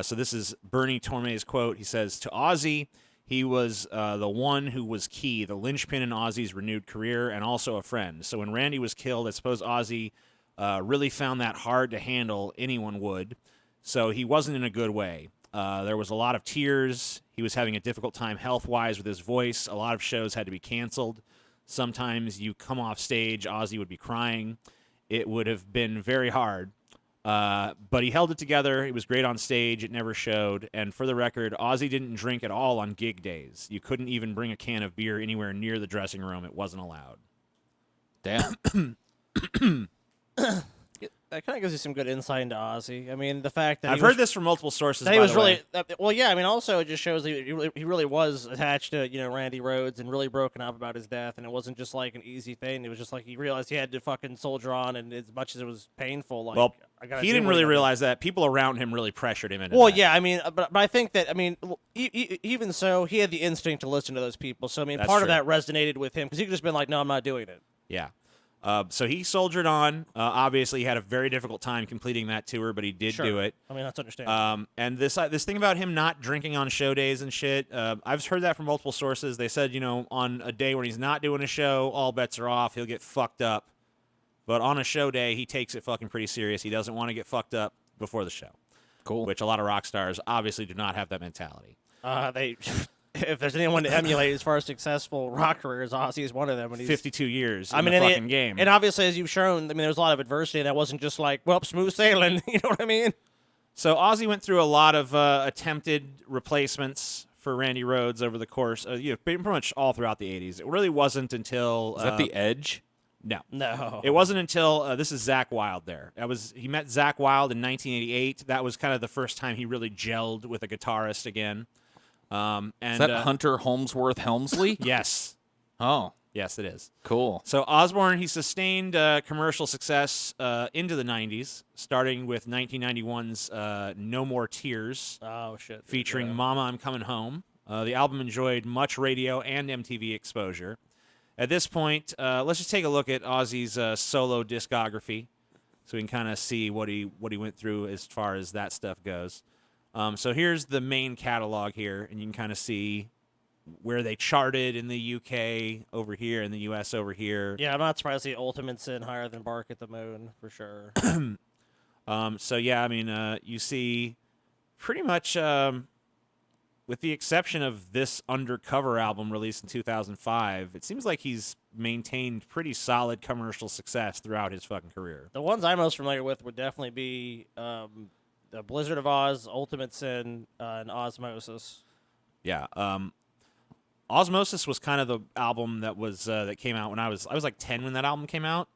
So this is Bernie Torme's quote. He says, to Ozzy, he was the one who was key, the linchpin in Ozzy's renewed career, and also a friend. So when Randy was killed, I suppose Ozzy really found that hard to handle. Anyone would. So he wasn't in a good way. There was a lot of tears. He was having a difficult time health-wise with his voice. A lot of shows had to be canceled. Sometimes you come off stage, Ozzy would be crying. It would have been very hard. But he held it together. He was great on stage. It never showed. And for the record, Ozzy didn't drink at all on gig days. You couldn't even bring a can of beer anywhere near the dressing room. It wasn't allowed. Damn. That kind of gives you some good insight into Ozzy. I mean, the fact that I've heard this from multiple sources. that he by was the really way. well. Yeah, I mean, also it just shows that he really was attached to Randy Rhoads and really broken up about his death, and it wasn't just like an easy thing. It was just like he realized he had to fucking soldier on, and as much as it was painful, like Well, I gotta he do didn't what I really gotta do. realize that. People around him really pressured him into Well, that. yeah, I mean, but I think that even so, he had the instinct to listen to those people. So I mean, That's part true. of that resonated with him because he could just been like, "No, I'm not doing it." Yeah. So he soldiered on. Obviously, he had a very difficult time completing that tour, but he did Sure. do it. I mean, that's understandable. And this thing about him not drinking on show days and shit, I've heard that from multiple sources. They said, on a day when he's not doing a show, all bets are off. He'll get fucked up. But on a show day, he takes it fucking pretty serious. He doesn't want to get fucked up before the show. Cool. Which a lot of rock stars obviously do not have that mentality. If there's anyone to emulate as far as successful rock careers, Ozzy is one of them. And he's 52 years I in mean, the and fucking game. And obviously, as you've shown, I mean, there was a lot of adversity. That wasn't just like, well, smooth sailing. You know what I mean? So Ozzy went through a lot of attempted replacements for Randy Rhoads over the course, pretty much all throughout the 80s. It really wasn't until... Is that the Edge? No. No. It wasn't until... this is Zakk Wylde there. He met Zakk Wylde in 1988. That was kind of the first time he really gelled with a guitarist again. And Is that Hunter Holmesworth Helmsley? Yes. Oh, Yes, it is. cool. So Osbourne, he sustained commercial success into the 90s, starting with 1991's No More Tears, Oh, shit. featuring Yeah. Mama, I'm Coming Home. The album enjoyed much radio and MTV exposure. At this point, let's just take a look at Ozzy's solo discography. so we can kind of see what he went through as far as that stuff goes. So here's the main catalog here, and you can kind of see where they charted in the UK over here, in the US over here. Yeah, I'm not surprised to see Ultimate Sin higher than Bark at the Moon for sure. So yeah, I mean, you see pretty much, with the exception of this Undercover album released in 2005, it seems like he's maintained pretty solid commercial success throughout his fucking career. The ones I'm most familiar with would definitely be the Blizzard of Oz, Ultimate Sin, and Osmosis. Yeah. Osmosis was kind of the album that was that came out when I was like 10 when that album came out.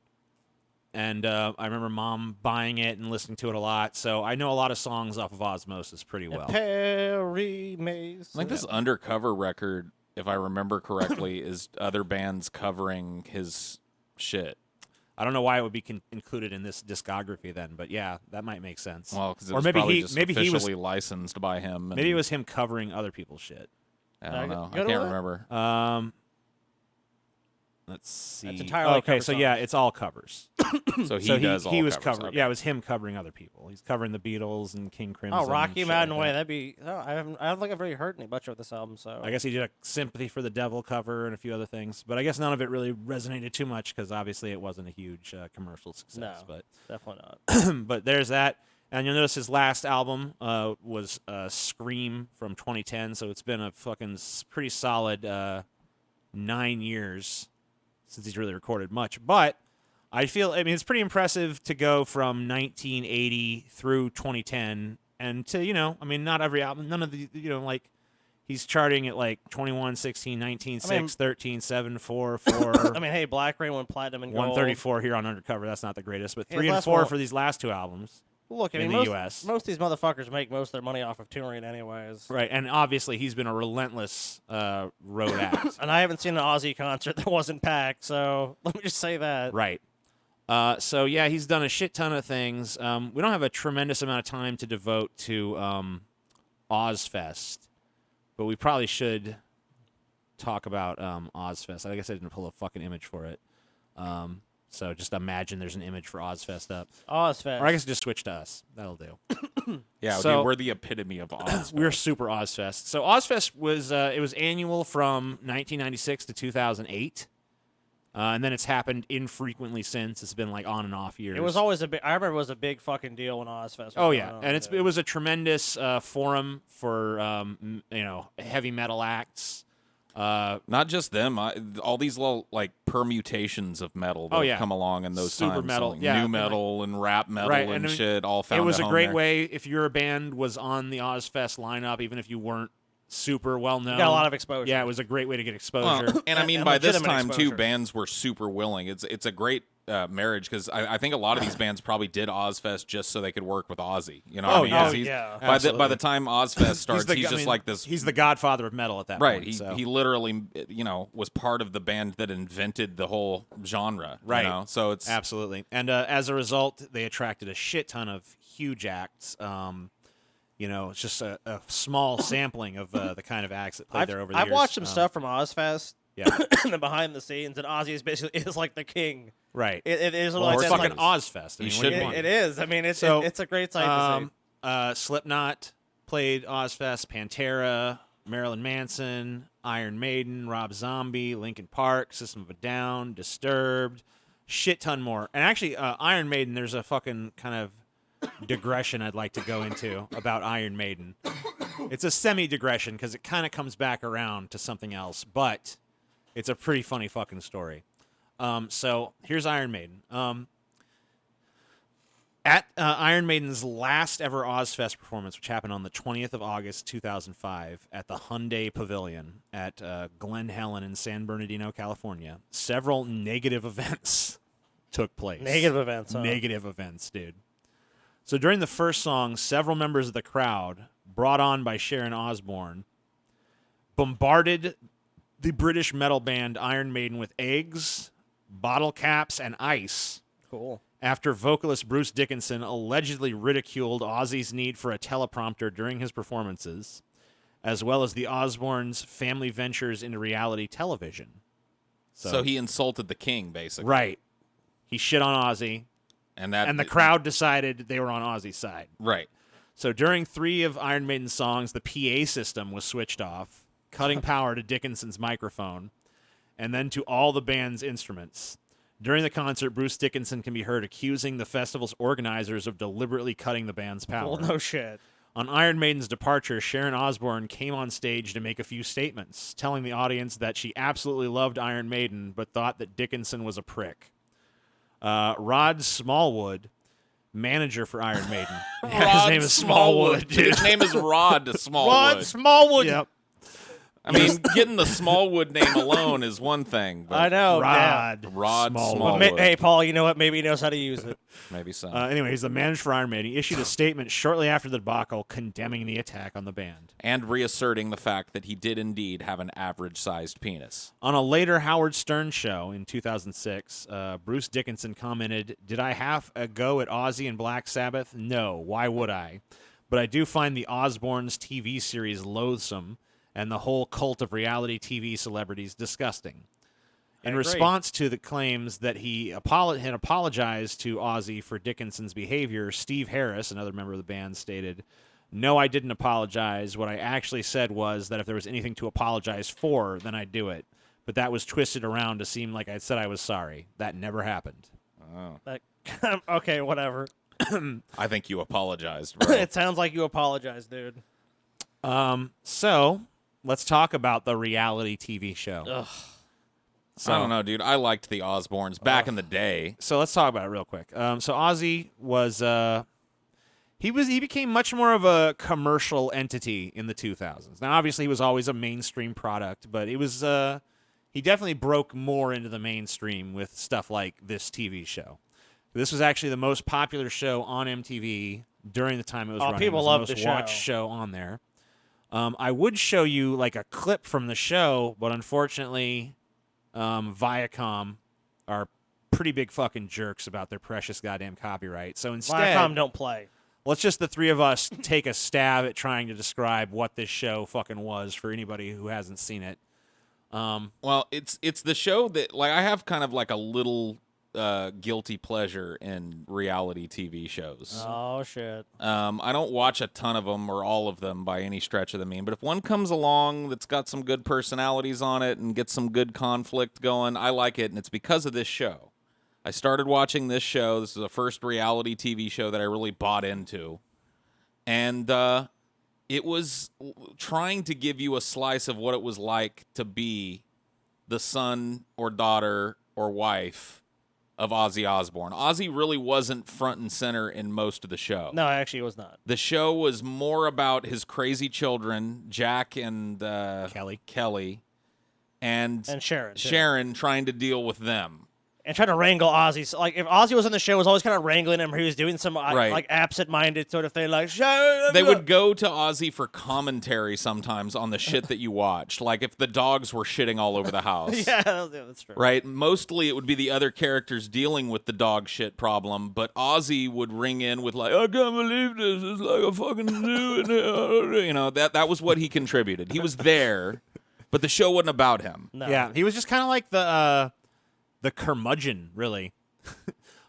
And I remember Mom buying it and listening to it a lot. So I know a lot of songs off of Osmosis pretty well. Perry Mason. I think this Undercover record, if I remember correctly, is other bands covering his shit. I don't know why it would be included in this discography then, but yeah, that might make sense. Well, because or maybe probably he just maybe he was officially licensed by him. maybe it was him covering other people's shit. I don't know. I go to can't it? remember. Let's see. That's entirely okay, cover so yeah, songs. it's all covers. So he so does all he was covers. covering. Okay. Yeah, it was him covering other people. He's covering the Beatles and King Crimson. Oh, Rocky and shit Mountain like Way. that. That'd be. Oh, I don't think I've really heard any much of this album. So I guess he did a Sympathy for the Devil cover and a few other things, but I guess none of it really resonated too much because obviously it wasn't a huge commercial success. no, But definitely not. but there's that. And you'll notice his last album was Scream from 2010, so it's been a fucking pretty solid 9 years since he's really recorded much. But I mean, it's pretty impressive to go from 1980 through 2010 and to, I mean, not every album, none of the, like, he's charting at like 21, 16, 19, 6, 13, 7, 4, 4. I mean, hey, Black Rain went platinum and gold. 134 here on Undercover. That's not the greatest, but His 3 and last 4 one- for these last two albums. Look, I in mean, the US. most of these motherfuckers make most of their money off of touring, anyways. Right, and obviously he's been a relentless road act. And I haven't seen an Ozzy concert that wasn't packed, so let me just say that. Right. So yeah, he's done a shit ton of things. We don't have a tremendous amount of time to devote to Ozfest, but we probably should talk about Ozfest. I guess I didn't pull a fucking image for it. So just imagine there's an image for Ozfest up. Ozfest. Or I guess just switch to us. That'll do. Yeah, So- dude, we're the epitome of Oz. We're super Ozfest. So Ozfest was it was annual from 1996 to 2008. And then it's happened infrequently since. It's been like on and off years. It was always a big. I remember it was a big fucking deal when Ozfest was Oh going yeah, on, and dude. it was a tremendous forum for heavy metal acts. Not just them, all these little like permutations of metal that Oh, have yeah. come along in those Super times. metal, like yeah, new and, metal and rap metal right, and and I mean, shit. All found It was at a home great there. way if your band was on the Ozfest lineup, even if you weren't super well known. got a lot of exposure. Yeah, it was a great way to get exposure. Well, and I mean, And by this legitimate time too, exposure. bands were super willing. It's a great marriage because I think a lot of these bands probably did Ozfest just so they could work with Ozzy. You know, what Oh, I mean? yeah. 'Cause Oh, he's- yeah. By the Absolutely. time Ozfest starts, he's I just mean, like this. He's the godfather of metal at that right. point. so. He literally was part of the band that invented the whole genre. Right. You know? So it's Absolutely. And as a result, they attracted a shit ton of huge acts. It's just a small sampling of the kind of acts that played there over the I've years. watched some stuff from Ozfest. Yeah. The behind the scenes, and Ozzy is like the king. Right. It is Well, like it's that's fucking like, Ozfest. I You mean, what should do you be. want? it is. I mean, it's So, it's a great sight to see. Slipknot played Ozfest, Pantera, Marilyn Manson, Iron Maiden, Rob Zombie, Linkin Park, System of a Down, Disturbed, shit ton more. And actually, Iron Maiden, there's a fucking kind of digression I'd like to go into about Iron Maiden. It's a semi-digression because it kind of comes back around to something else, but it's a pretty funny fucking story. So here's Iron Maiden. At Iron Maiden's last ever Ozfest performance, which happened on the 20th of August, 2005, at the Hyundai Pavilion at Glen Helen in San Bernardino, California, several negative events took place. Negative events. Huh? Negative events, dude. So during the first song, several members of the crowd, brought on by Sharon Osbourne, bombarded the British metal band Iron Maiden with eggs, bottle caps, and ice Cool. after vocalist Bruce Dickinson allegedly ridiculed Ozzy's need for a teleprompter during his performances, as well as the Osbournes' family ventures into reality television. so he insulted the king basically. Right. He shit on Ozzy. And the crowd decided they were on Ozzy's side. Right. So during 3 of Iron Maiden's songs, the PA system was switched off, cutting power to Dickinson's microphone, and then to all the band's instruments. During the concert, Bruce Dickinson can be heard accusing the festival's organizers of deliberately cutting the band's power. Well, no shit. On Iron Maiden's departure, Sharon Osbourne came on stage to make a few statements, telling the audience that she absolutely loved Iron Maiden, but thought that Dickinson was a prick. Rod Smallwood, manager for Iron Maiden. His name is Smallwood, dude. His name is Rod Smallwood. Rod Smallwood. Yep. I mean, getting the Smallwood name alone is one thing. But I know. Rod Smallwood. Well, hey, Paul, you know what? Maybe he knows how to use it. Maybe so. Anyway, he's the manager for Iron Maiden. He issued a statement shortly after the debacle condemning the attack on the band. And reasserting the fact that he did indeed have an average-sized penis. On a later Howard Stern show in 2006, Bruce Dickinson commented, "Did I have a go at Ozzy and Black Sabbath? No, why would I? But I do find the Osbournes TV series loathsome and the whole cult of reality TV celebrities disgusting." In response to the claims that he had apologized to Ozzy for Dickinson's behavior, Steve Harris, another member of the band, stated, "No, I didn't apologize. What I actually said was that if there was anything to apologize for, then I'd do it. But that was twisted around to seem like I said I was sorry. That never happened." Okay, whatever. I think you apologized, bro. It sounds like you apologized, dude. So let's talk about the reality TV show. Ugh. I don't know, dude. I liked the Osbournes back in the day. So let's talk about it real quick. So Ozzy was he became much more of a commercial entity in the 2000s. Now, obviously, he was always a mainstream product, but it was he definitely broke more into the mainstream with stuff like this TV show. This was actually the most popular show on MTV during the time it was running. People it was loved the most the show. watched show on there. I would show you like a clip from the show, but unfortunately, Viacom are pretty big fucking jerks about their precious goddamn copyright. So instead, Viacom don't play. let's just the three of us take a stab at trying to describe what this show fucking was for anybody who hasn't seen it. Well, it's the show that, like, I have kind of like a little guilty pleasure in reality TV shows. Oh, shit. I don't watch a ton of them or all of them by any stretch of the mean, but if one comes along that's got some good personalities on it and gets some good conflict going, I like it, and it's because of this show. I started watching this show. This is the first reality TV show that I really bought into, and it was trying to give you a slice of what it was like to be the son or daughter or wife of Ozzy Osbourne. Ozzy really wasn't front and center in most of the show. No, actually, it was not. The show was more about his crazy children, Jack and Kelly, and Sharon, too. Sharon trying to deal with them. And trying to wrangle Ozzy. So, like, if Ozzy was on the show, it was always kind of wrangling him. He was doing some like absent-minded sort of thing, like They would go to Ozzy for commentary sometimes on the shit that you watched, like if the dogs were shitting all over the house. Yeah, that's true. Right? Mostly it would be the other characters dealing with the dog shit problem, but Ozzy would ring in with like, "I can't believe this. It's like a fucking zoo in here." You know, that was what he contributed. He was there, but the show wasn't about him. No. Yeah, he was just kind of like the curmudgeon, really.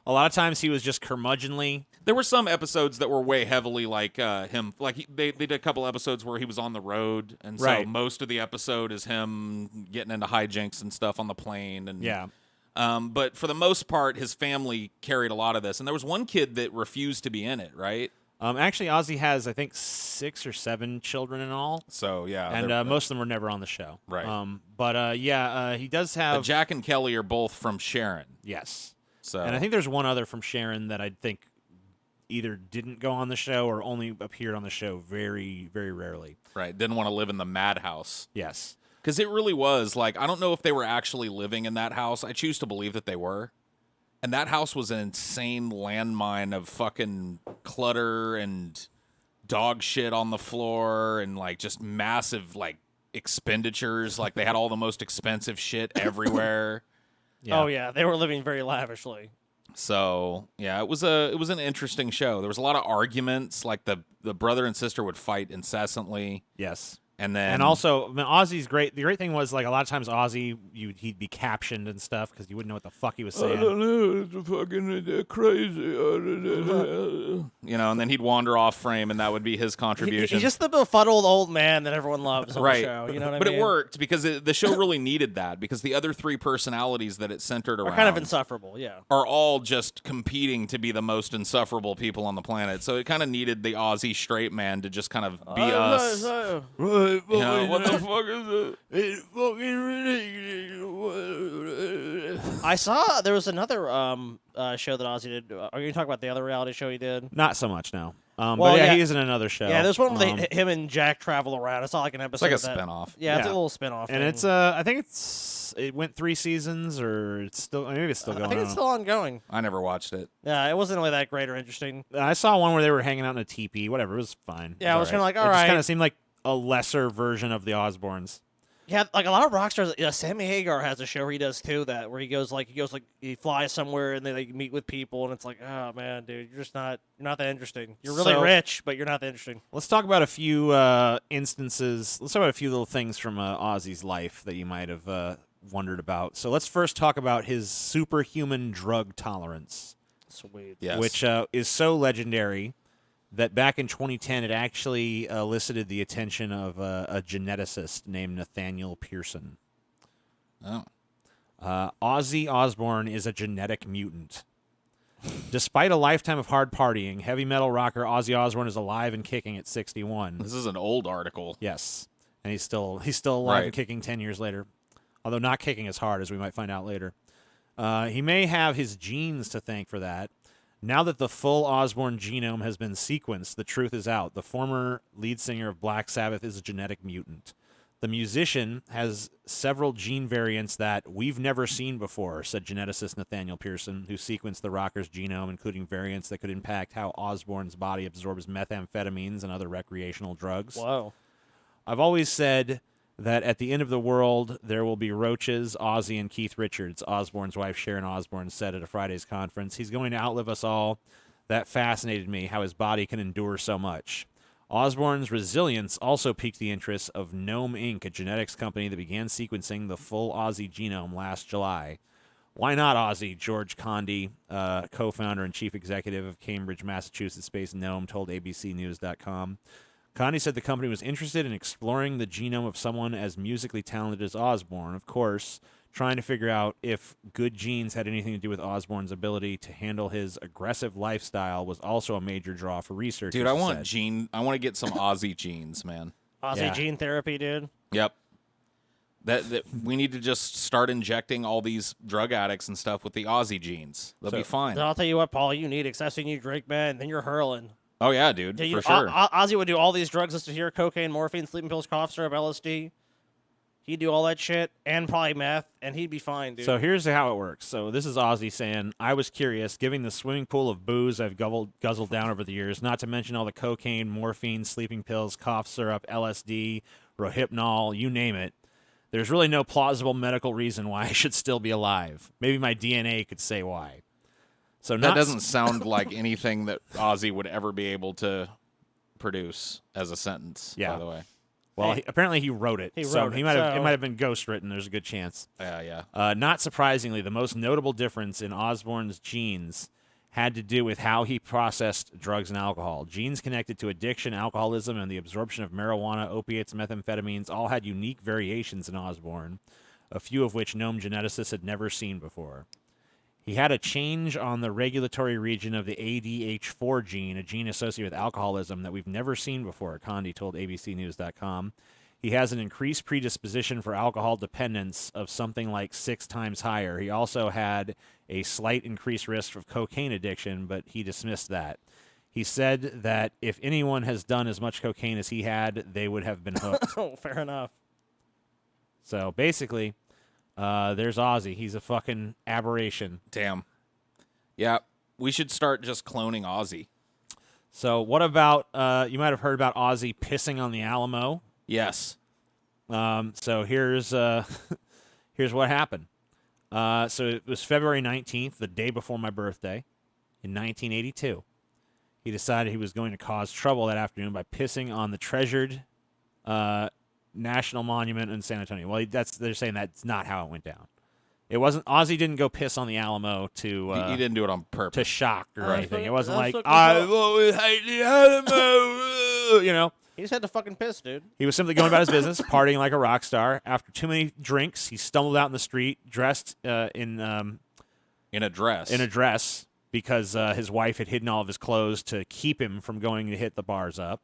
A lot of times he was just curmudgeonly. There were some episodes that were way heavily like him. Like they did a couple episodes where he was on the road, and so Right. most of the episode is him getting into hijinks and stuff on the plane. And Yeah. but for the most part, his family carried a lot of this. And there was one kid that refused to be in it, right? Actually, Ozzy has, I think, 6 or 7 children in all. So yeah, And most of them were never on the show. Right. He does have... But Jack and Kelly are both from Sharon. Yes. So And I think there's one other from Sharon that I think either didn't go on the show or only appeared on the show very, very rarely. right, didn't want to live in the madhouse. Yes. Because it really was, like, I don't know if they were actually living in that house. I choose to believe that they were. And that house was an insane landmine of fucking clutter and dog shit on the floor and, like, just massive, like, expenditures. Like, they had all the most expensive shit everywhere. Yeah. Oh, yeah. They were living very lavishly. So, yeah, it was an interesting show. There was a lot of arguments. Like, the brother and sister would fight incessantly. Yes. And also, I mean, Ozzy's great. The great thing was, like, a lot of times Ozzy, he'd be captioned and stuff because you wouldn't know what the fuck he was I saying. don't know, it's fucking crazy. and then he'd wander off frame, and that would be his contribution. He's just the befuddled old man that everyone loves on right. the show. You know what I but mean? it worked because the show really needed that, because the other three personalities that it centered around Are kind of insufferable, yeah. are all just competing to be the most insufferable people on the planet. So it kind of needed the Aussie straight man to just kind of be us. Right, What the fuck is it? It's fucking ridiculous. I saw there was another show that Ozzy did. Are you going to talk about the other reality show he did? Not so much now. Well, but yeah, yeah. he is in another show. Yeah, there's one where him and Jack travel around. It's not like an episode. It's like a of that. spinoff. Yeah, it's a Yeah. little spinoff. And thing. it's I think it went 3 seasons, or it's still, maybe it's still going I think on. it's still ongoing. I never watched it. Yeah, it wasn't really that great or interesting. I saw one where they were hanging out in a teepee. Whatever, it was fine. Yeah, I was kinda like, all It just right. kind of seemed like a lesser version of the Osbournes. Yeah, like a lot of rock stars. Sammy Hagar has a show where he does too. That where he flies somewhere and they like meet with people, and it's like, oh man, dude, you're not that interesting. You're really So- rich, but you're not that interesting. Let's talk about a few instances. Let's talk about a few little things from Ozzy's life that you might have wondered about. So let's first talk about his superhuman drug tolerance, Sweet. Yes. which is so legendary that back in 2010 it actually elicited the attention of a geneticist named Nathaniel Pearson. Oh. Ozzy Osbourne is a genetic mutant. Despite a lifetime of hard partying, heavy metal rocker Ozzy Osbourne is alive and kicking at 61. This is an old article. Yes, and he's still alive Right. and kicking 10 years later, although not kicking as hard, as we might find out later. He may have his genes to thank for that. Now that the full Osbourne genome has been sequenced, the truth is out. The former lead singer of Black Sabbath is a genetic mutant. The musician has several gene variants that we've never seen before, said geneticist Nathaniel Pearson, who sequenced the rocker's genome, including variants that could impact how Osbourne's body absorbs methamphetamines and other recreational drugs. Whoa. I've always said that at the end of the world, there will be roaches, Ozzy, and Keith Richards, Osbourne's wife Sharon Osbourne said at a Friday's conference. He's going to outlive us all. That fascinated me, how his body can endure so much. Osbourne's resilience also piqued the interest of Gnome Inc., a genetics company that began sequencing the full Ozzy genome last July. Why not Ozzy? George Condi, co-founder and chief executive of Cambridge, Massachusetts-based Gnome, told ABCnews.com. Condi said the company was interested in exploring the genome of someone as musically talented as Osbourne, of course, trying to figure out if good genes had anything to do with Osbourne's ability to handle his aggressive lifestyle was also a major draw for researchers. Dude, I want said. I want to get some Aussie genes, man. Ozzy Yeah. gene therapy, dude. Yep. That we need to just start injecting all these drug addicts and stuff with the Aussie genes. They'll be fine. Then I'll tell you what, Paul, you need excessive you drink, man, and then you're hurling. Oh yeah, dude, Yeah, for sure. Ozzy would do all these drugs listed here: cocaine, morphine, sleeping pills, cough syrup, LSD. He'd do all that shit and probably meth, and he'd be fine, dude. So here's how it works. So this is Ozzy saying, I was curious, given the swimming pool of booze I've guzzled down over the years, not to mention all the cocaine, morphine, sleeping pills, cough syrup, LSD, Rohypnol, you name it. There's really no plausible medical reason why I should still be alive. Maybe my DNA could say why. So that doesn't sound like anything that Ozzy would ever be able to produce as a sentence. Yeah. By the way. Well, apparently he wrote it. He so wrote he it, might have. so- It might have been ghostwritten. There's a good chance. Yeah. Not surprisingly, the most notable difference in Osbourne's genes had to do with how he processed drugs and alcohol. Genes connected to addiction, alcoholism, and the absorption of marijuana, opiates, methamphetamines all had unique variations in Osbourne, a few of which gnome geneticists had never seen before. He had a change on the regulatory region of the ADH4 gene, a gene associated with alcoholism that we've never seen before, Condi told ABCnews.com. He has an increased predisposition for alcohol dependence of something like 6 times higher. He also had a slight increased risk of cocaine addiction, but he dismissed that. He said that if anyone has done as much cocaine as he had, they would have been hooked. Oh, fair enough. So basically, there's Ozzy. He's a fucking aberration. Damn. Yeah. We should start just cloning Ozzy. So what about, you might have heard about Ozzy pissing on the Alamo. Yes. So here's here's what happened. So it was February 19th, the day before my birthday, in 1982. He decided he was going to cause trouble that afternoon by pissing on the treasured national monument in San Antonio. Well, they're saying that's not how it went down. It wasn't. Ozzy didn't go piss on the Alamo to He didn't do it on to purpose. shock or I anything. was It wasn't like fucking I cool. always hate the Alamo. You know, He just had to fucking piss, dude. he was simply going about his business, partying like a rock star. After too many drinks, he stumbled out in the street, dressed In a dress. in a dress because his wife had hidden all of his clothes to keep him from going to hit the bars up.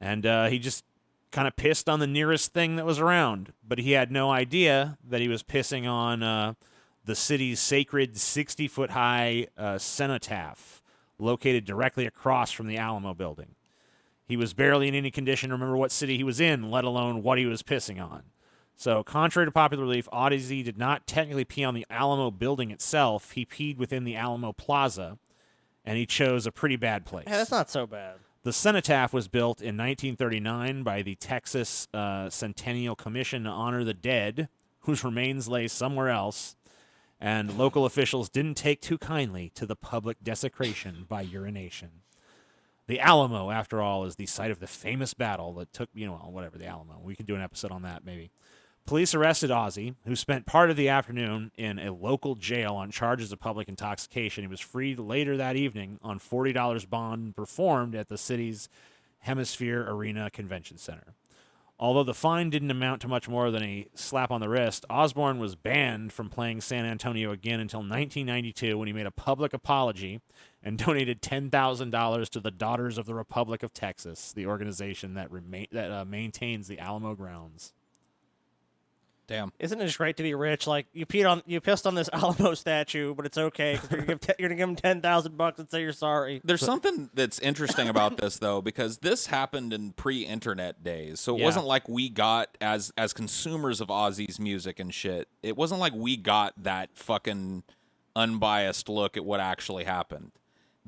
And he just kind of pissed on the nearest thing that was around. But he had no idea that he was pissing on the city's sacred 60-foot-high cenotaph located directly across from the Alamo building. He was barely in any condition to remember what city he was in, let alone what he was pissing on. So, contrary to popular belief, Ozzy did not technically pee on the Alamo building itself. He peed within the Alamo Plaza, and he chose a pretty bad place. Yeah, that's not so bad. The cenotaph was built in 1939 by the Texas Centennial Commission to honor the dead, whose remains lay somewhere else, and local officials didn't take too kindly to the public desecration by urination. The Alamo, after all, is the site of the famous battle that took, whatever, the Alamo. We could do an episode on that, maybe. Police arrested Ozzy, who spent part of the afternoon in a local jail on charges of public intoxication. He was freed later that evening on $40 bond and performed at the city's Hemisphere Arena Convention Center. Although the fine didn't amount to much more than a slap on the wrist, Osbourne was banned from playing San Antonio again until 1992 when he made a public apology and donated $10,000 to the Daughters of the Republic of Texas, the organization that maintains the Alamo grounds. Damn. Isn't it just great to be rich? Like you pissed on this Alamo statue, but it's okay because you're gonna give him $10,000 and say you're sorry. There's something that's interesting about this though, because this happened in pre-internet days, so it Yeah. wasn't like we got as consumers of Ozzy's music and shit. It wasn't like we got that fucking unbiased look at what actually happened.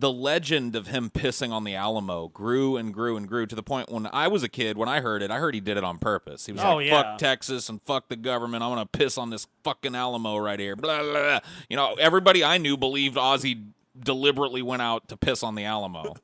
The legend of him pissing on the Alamo grew and grew and grew to the point when I was a kid, when I heard he did it on purpose. He was Oh, like, yeah. fuck Texas and fuck the government. I'm going to piss on this fucking Alamo right here. Blah, blah, blah. Everybody I knew believed Ozzy deliberately went out to piss on the Alamo.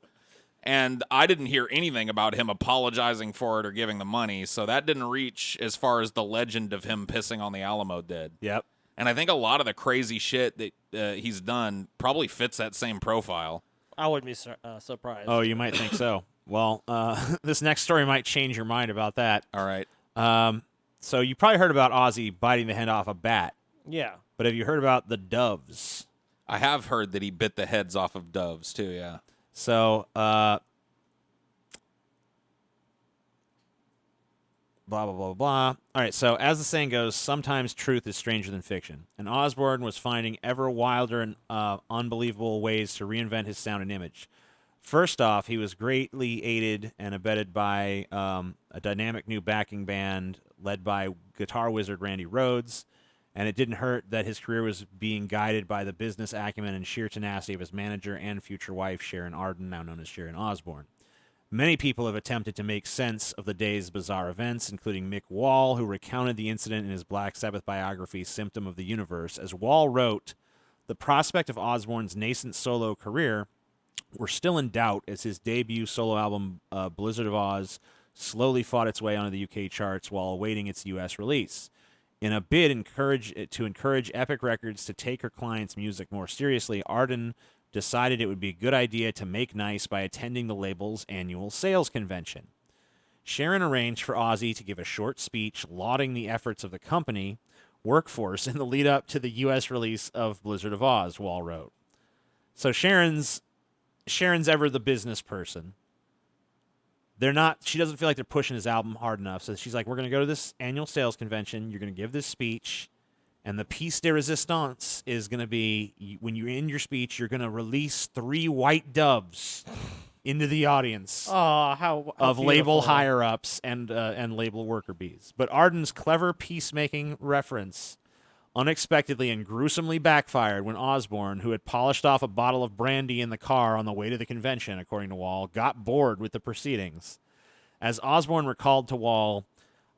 And I didn't hear anything about him apologizing for it or giving the money, so that didn't reach as far as the legend of him pissing on the Alamo did. Yep. And I think a lot of the crazy shit that he's done probably fits that same profile. I wouldn't be surprised. Oh, you might think so. Well, this next story might change your mind about that. All right. So you probably heard about Ozzy biting the head off a bat, Yeah. but have you heard about the doves? I have heard that he bit the heads off of doves, too, yeah. So, blah, blah, blah, blah. All right, so as the saying goes, sometimes truth is stranger than fiction. And Osbourne was finding ever wilder and unbelievable ways to reinvent his sound and image. First off, he was greatly aided and abetted by a dynamic new backing band led by guitar wizard Randy Rhoads, and it didn't hurt that his career was being guided by the business acumen and sheer tenacity of his manager and future wife, Sharon Arden, now known as Sharon Osbourne. Many people have attempted to make sense of the day's bizarre events, including Mick Wall, who recounted the incident in his Black Sabbath biography, Symptom of the Universe. As Wall wrote, the prospect of Osbourne's nascent solo career were still in doubt as his debut solo album, Blizzard of Oz, slowly fought its way onto the UK charts while awaiting its US release. In a bid to encourage Epic Records to take her clients' music more seriously, Arden decided it would be a good idea to make nice by attending the label's annual sales convention. Sharon arranged for Ozzy to give a short speech lauding the efforts of the company workforce in the lead up to the U.S. release of Blizzard of Oz, Wall wrote. So Sharon's ever the business person. She doesn't feel like they're pushing his album hard enough. So she's like, we're going to go to this annual sales convention. You're going to give this speech. And the piece de resistance is going to be, when you end your speech, you're going to release 3 white doves into the audience Oh, how of label beautiful. higher-ups and label worker bees. But Arden's clever peacemaking reference unexpectedly and gruesomely backfired when Osbourne, who had polished off a bottle of brandy in the car on the way to the convention, according to Wall, got bored with the proceedings. As Osbourne recalled to Wall,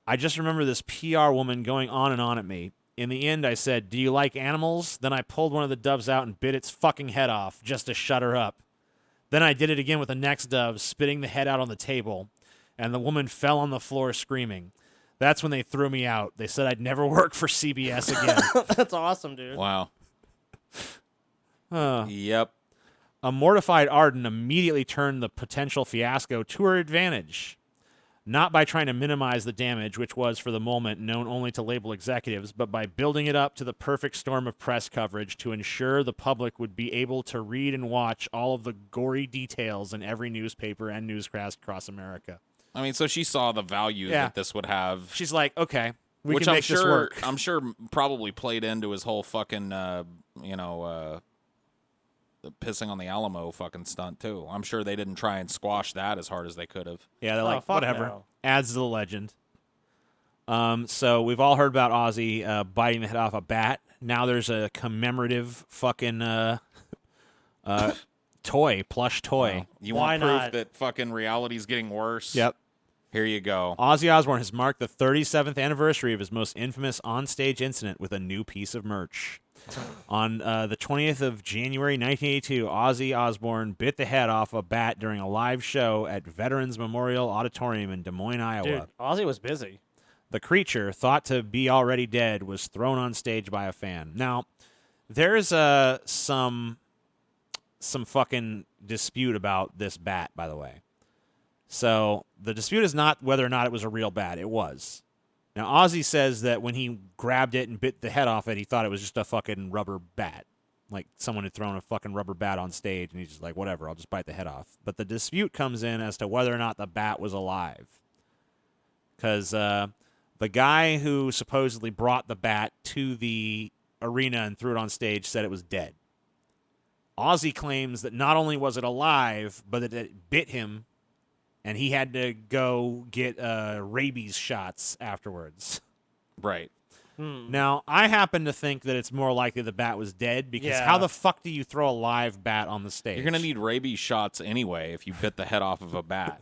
I just remember this PR woman going on and on at me. In the end, I said, do you like animals? Then I pulled one of the doves out and bit its fucking head off just to shut her up. Then I did it again with the next dove, spitting the head out on the table, and the woman fell on the floor screaming. That's when they threw me out. They said I'd never work for CBS again. That's awesome, dude. Wow. Uh, Yep. A mortified Arden immediately turned the potential fiasco to her advantage. Not by trying to minimize the damage, which was, for the moment, known only to label executives, but by building it up to the perfect storm of press coverage to ensure the public would be able to read and watch all of the gory details in every newspaper and newscast across America. I mean, so she saw the value Yeah. that this would have. She's like, okay, we which can make this work. I'm sure probably played into his whole fucking, the pissing on the Alamo fucking stunt, too. I'm sure they didn't try and squash that as hard as they could have. Yeah, they're Oh, like, fuck whatever. no. Adds to the legend. So we've all heard about Ozzy biting the head off a bat. Now there's a commemorative fucking plush toy. Wow. You Why want proof not? that fucking reality's getting worse? Yep. Here you go. Ozzy Osbourne has marked the 37th anniversary of his most infamous onstage incident with a new piece of merch. On the 20th of January 1982, Ozzy Osbourne bit the head off a bat during a live show at Veterans Memorial Auditorium in Des Moines, Iowa. Dude, Ozzy was busy. The creature, thought to be already dead, was thrown on stage by a fan. Now, there's some fucking dispute about this bat, by the way. So the dispute is not whether or not it was a real bat. It was. Now, Ozzy says that when he grabbed it and bit the head off it, he thought it was just a fucking rubber bat. Like someone had thrown a fucking rubber bat on stage, and he's just like, whatever, I'll just bite the head off. But the dispute comes in as to whether or not the bat was alive. Because the guy who supposedly brought the bat to the arena and threw it on stage said it was dead. Ozzy claims that not only was it alive, but that it bit him, and he had to go get rabies shots afterwards. Right. Now, I happen to think that it's more likely the bat was dead, because Yeah. how the fuck do you throw a live bat on the stage? You're going to need rabies shots anyway if you bit the head off of a bat.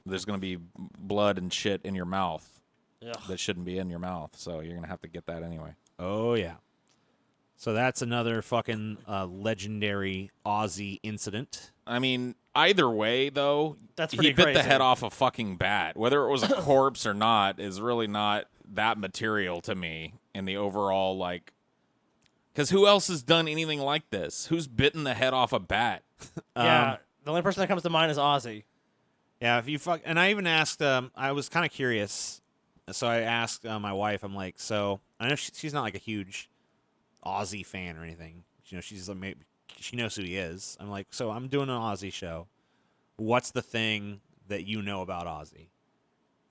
There's going to be blood and shit in your mouth Ugh. that shouldn't be in your mouth, so you're going to have to get that anyway. Oh, yeah. So that's another fucking legendary Ozzy incident. I mean, either way, though, That's he pretty bit the crazy. head off a fucking bat. Whether it was a corpse or not is really not that material to me in the overall, like... Because who else has done anything like this? Who's bitten the head off a bat? Yeah, the only person that comes to mind is Ozzy. Yeah, if you fuck, and I even asked. I was kind of curious, so I asked my wife. I'm like, so I know she's not like a huge Ozzy fan or anything. You know, she's like, maybe she knows who he is. I'm like, so I'm doing an Ozzy show. What's the thing that you know about Ozzy?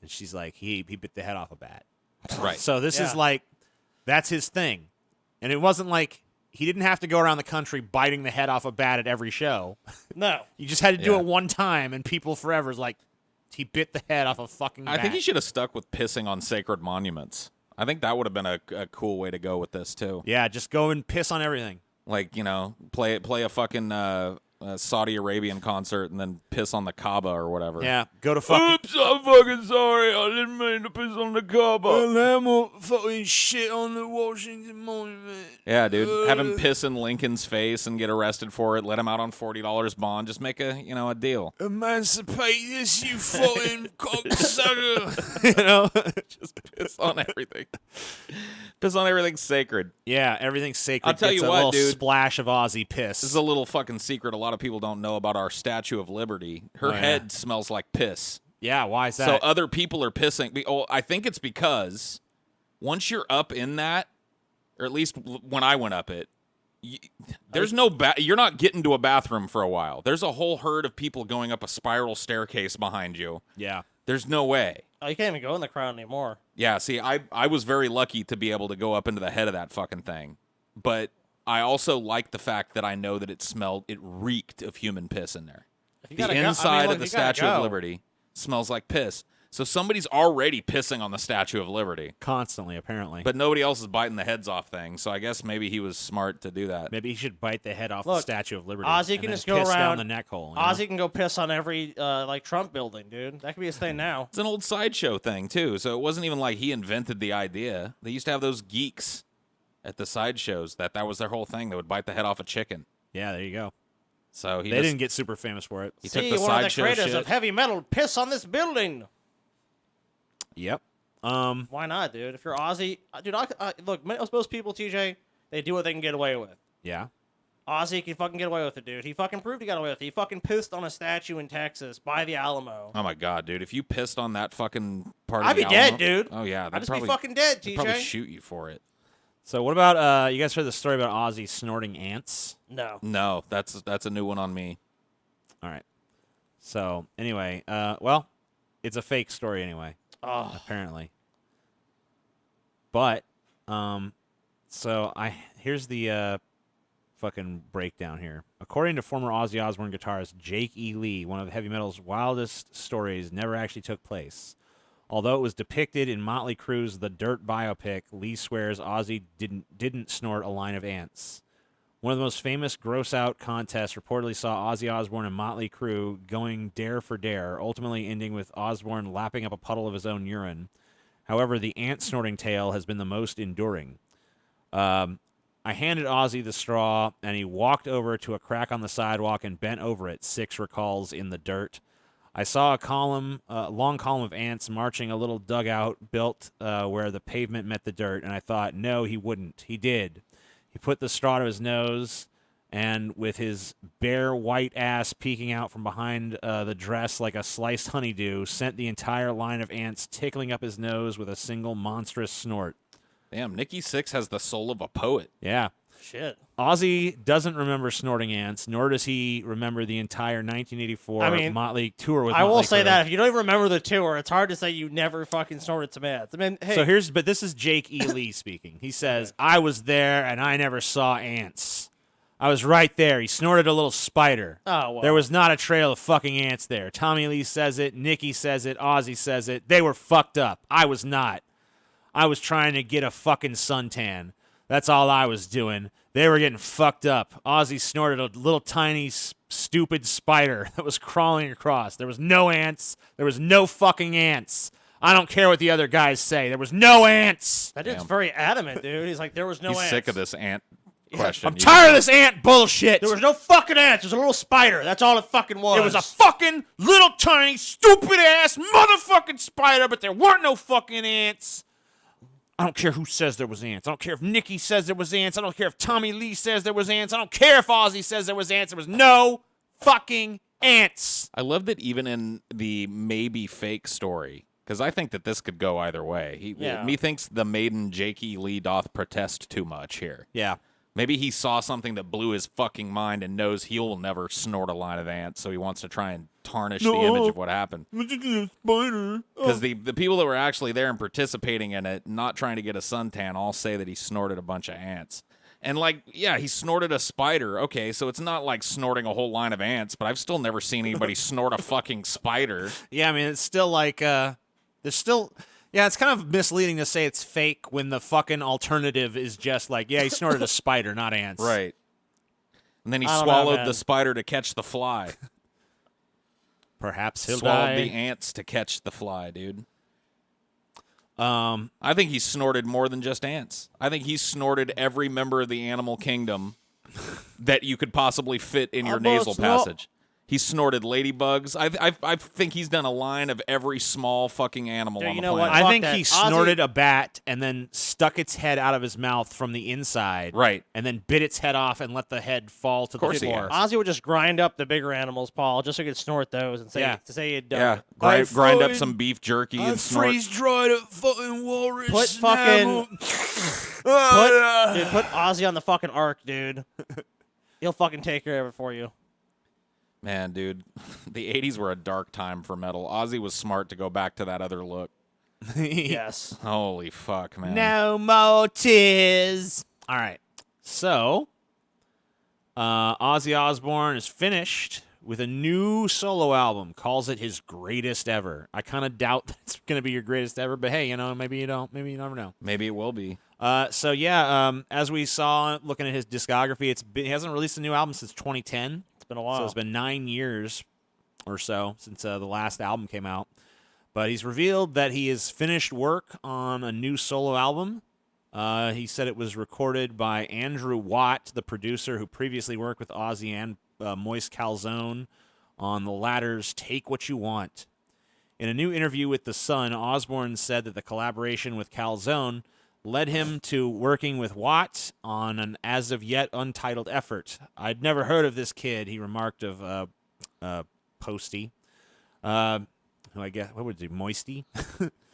And she's like, he bit the head off a bat. Right. So this is Yeah. like, that's his thing, and it wasn't like he didn't have to go around the country biting the head off a bat at every show. No. You just had to do Yeah. it one time, and people forever is like, he bit the head off a fucking bat. I think he should have stuck with pissing on sacred monuments. I think that would have been a cool way to go with this, too. Yeah, just go and piss on everything. Like, you know, play a fucking Saudi Arabian concert and then piss on the Kaaba or whatever. Yeah, go to fucking... Oops, I'm fucking sorry. I didn't mean to piss on the Kaaba. And I'm gonna fucking shit on the Washington Monument. Yeah, dude. Have him piss in Lincoln's face and get arrested for it. Let him out on $40 bond. Just make a deal. Emancipate this, you fucking cocksucker. you know? Just piss on everything. Piss on everything sacred. Yeah, everything's sacred. I'll tell Gets you a what, little dude. splash of Aussie piss. This is a little fucking secret a lot of people don't know about our Statue of Liberty. Her Oh, yeah. head smells like piss. Yeah, why is that? So other people are pissing. Oh, I think it's because once you're up in that, or at least when I went up it, there's no you're not getting to a bathroom for a while. There's a whole herd of people going up a spiral staircase behind you. yeah. There's no way. Oh, you can't even go in the crowd anymore. Yeah, see, I was very lucky to be able to go up into the head of that fucking thing. But I also like the fact that I know that it reeked of human piss in there. If you The gotta go- inside look, of the you gotta Statue of go. Liberty smells like piss. So somebody's already pissing on the Statue of Liberty. Constantly, apparently. But nobody else is biting the heads off things, so I guess maybe he was smart to do that. Maybe he should bite the head off the Look, Statue of Liberty. Ozzy and can then just go piss down around- the neck hole. you know? Ozzy can go piss on every like Trump building, dude. That could be his thing now. It's an old sideshow thing, too, so it wasn't even like he invented the idea. They used to have those geeks at the sideshows that was their whole thing. They would bite the head off a chicken. Yeah, there you go. So he They just, didn't get super famous for it. he took See, the one of the sideshow creators shit. of heavy metal piss on this building. Yep. Why not, dude? If you're Ozzy, dude, look, most people, TJ, they do what they can get away with. Yeah. Ozzy can fucking get away with it, dude. He fucking proved he got away with it. He fucking pissed on a statue in Texas by the Alamo. Oh my god, dude! If you pissed on that fucking part I'd of the be dead, Alamo- dude. Oh yeah, I'd just be fucking dead, they'd probably TJ. shoot you for it. So what about you guys heard the story about Ozzy snorting ants? No. No, that's a new one on me. All right. So anyway, well, it's a fake story anyway. Oh. Apparently. But so here's the fucking breakdown here. According to former Ozzy Osbourne guitarist Jake E. Lee, one of heavy metal's wildest stories never actually took place. Although it was depicted in Motley Crue's The Dirt biopic, Lee swears Ozzy didn't snort a line of ants. One of the most famous gross-out contests reportedly saw Ozzy Osbourne and Motley Crue going dare for dare, ultimately ending with Osbourne lapping up a puddle of his own urine. However, the ant-snorting tale has been the most enduring. I handed Ozzy the straw, and he walked over to a crack on the sidewalk and bent over it, Six recalls in The Dirt. I saw a long column of ants marching a little dugout built where the pavement met the dirt, and I thought, no, he wouldn't. He did. He put the straw to his nose, and with his bare white ass peeking out from behind the dress like a sliced honeydew, sent the entire line of ants tickling up his nose with a single monstrous snort. Damn, Nikki Sixx has the soul of a poet. Yeah. Shit. Ozzy doesn't remember snorting ants, nor does he remember the entire 1984 Motley tour with I Motley will say Crue. that if you don't even remember the tour, it's hard to say you never fucking snorted some ants. I mean, hey. So but this is Jake E. Lee speaking. He says, I was there and I never saw ants. I was right there. He snorted a little spider. Oh, well. There was not a trail of fucking ants there. Tommy Lee says it. Nikki says it. Ozzy says it. They were fucked up. I was not. I was trying to get a fucking suntan. That's all I was doing. They were getting fucked up. Ozzy snorted a little tiny, stupid spider that was crawling across. There was no ants. There was no fucking ants. I don't care what the other guys say. There was no ants. That dude's very adamant, dude. He's like, there was no He's ants. sick of this ant question. I'm tired of this ant bullshit. There was no fucking ants. There was a little spider. That's all it fucking was. It was a fucking little tiny, stupid ass motherfucking spider, but there weren't no fucking ants. I don't care who says there was ants. I don't care if Nikki says there was ants. I don't care if Tommy Lee says there was ants. I don't care if Ozzy says there was ants. There was no fucking ants. I love that even in the maybe fake story, because I think that this could go either way. Methinks the maiden Jake E. Lee doth protest too much here. Yeah. Maybe he saw something that blew his fucking mind and knows he'll never snort a line of ants, so he wants to try and tarnish the image of what happened. Spider. Because the people that were actually there and participating in it, not trying to get a suntan, all say that he snorted a bunch of ants. And, like, yeah, he snorted a spider. Okay, so it's not like snorting a whole line of ants, but I've still never seen anybody snort a fucking spider. Yeah, I mean, it's still like, there's still... Yeah, it's kind of misleading to say it's fake when the fucking alternative is just like, yeah, he snorted a spider, not ants. Right. And then he I don't know, swallowed man. the spider to catch the fly. Perhaps he'll Swallowed die. the ants to catch the fly, dude. Um, I think he snorted more than just ants. I think he snorted every member of the animal kingdom that you could possibly fit in your nasal passage. He snorted ladybugs. I think he's done a line of every small fucking animal Dude, on you the know planet. what? I Fuck think that. he Ozzy- snorted a bat and then stuck its head out of his mouth from the inside. Right. And then bit its head off and let the head fall to the course he floor. has. Ozzy would just grind up the bigger animals, Paul, just so he could snort those and say Yeah. to say he'd done Yeah, it. grind up fucking- some beef jerky I and snort. freeze dried a fucking walrus. Put snapple. Put Ozzy on the fucking ark, dude. He'll fucking take care of it for you. Man, dude, the 80s were a dark time for metal. Ozzy was smart to go back to that other look. Yes. Holy fuck, man. No more tears. All right. So, Ozzy Osbourne is finished with a new solo album. Calls it his greatest ever. I kind of doubt that it's going to be your greatest ever, but hey, maybe you don't. Maybe you never know. Maybe it will be. As we saw looking at his discography, he hasn't released a new album since 2010. It's been a while. So it's been 9 years or so since the last album came out. But he's revealed that he has finished work on a new solo album. He said it was recorded by Andrew Watt, the producer who previously worked with Ozzy and Moist Calzone on the latter's Take What You Want. In a new interview with The Sun, Osbourne said that the collaboration with Calzone led him to working with Watt on an as-of-yet untitled effort. I'd never heard of this kid, he remarked of Posty. Who I guess, what would it be, Moisty?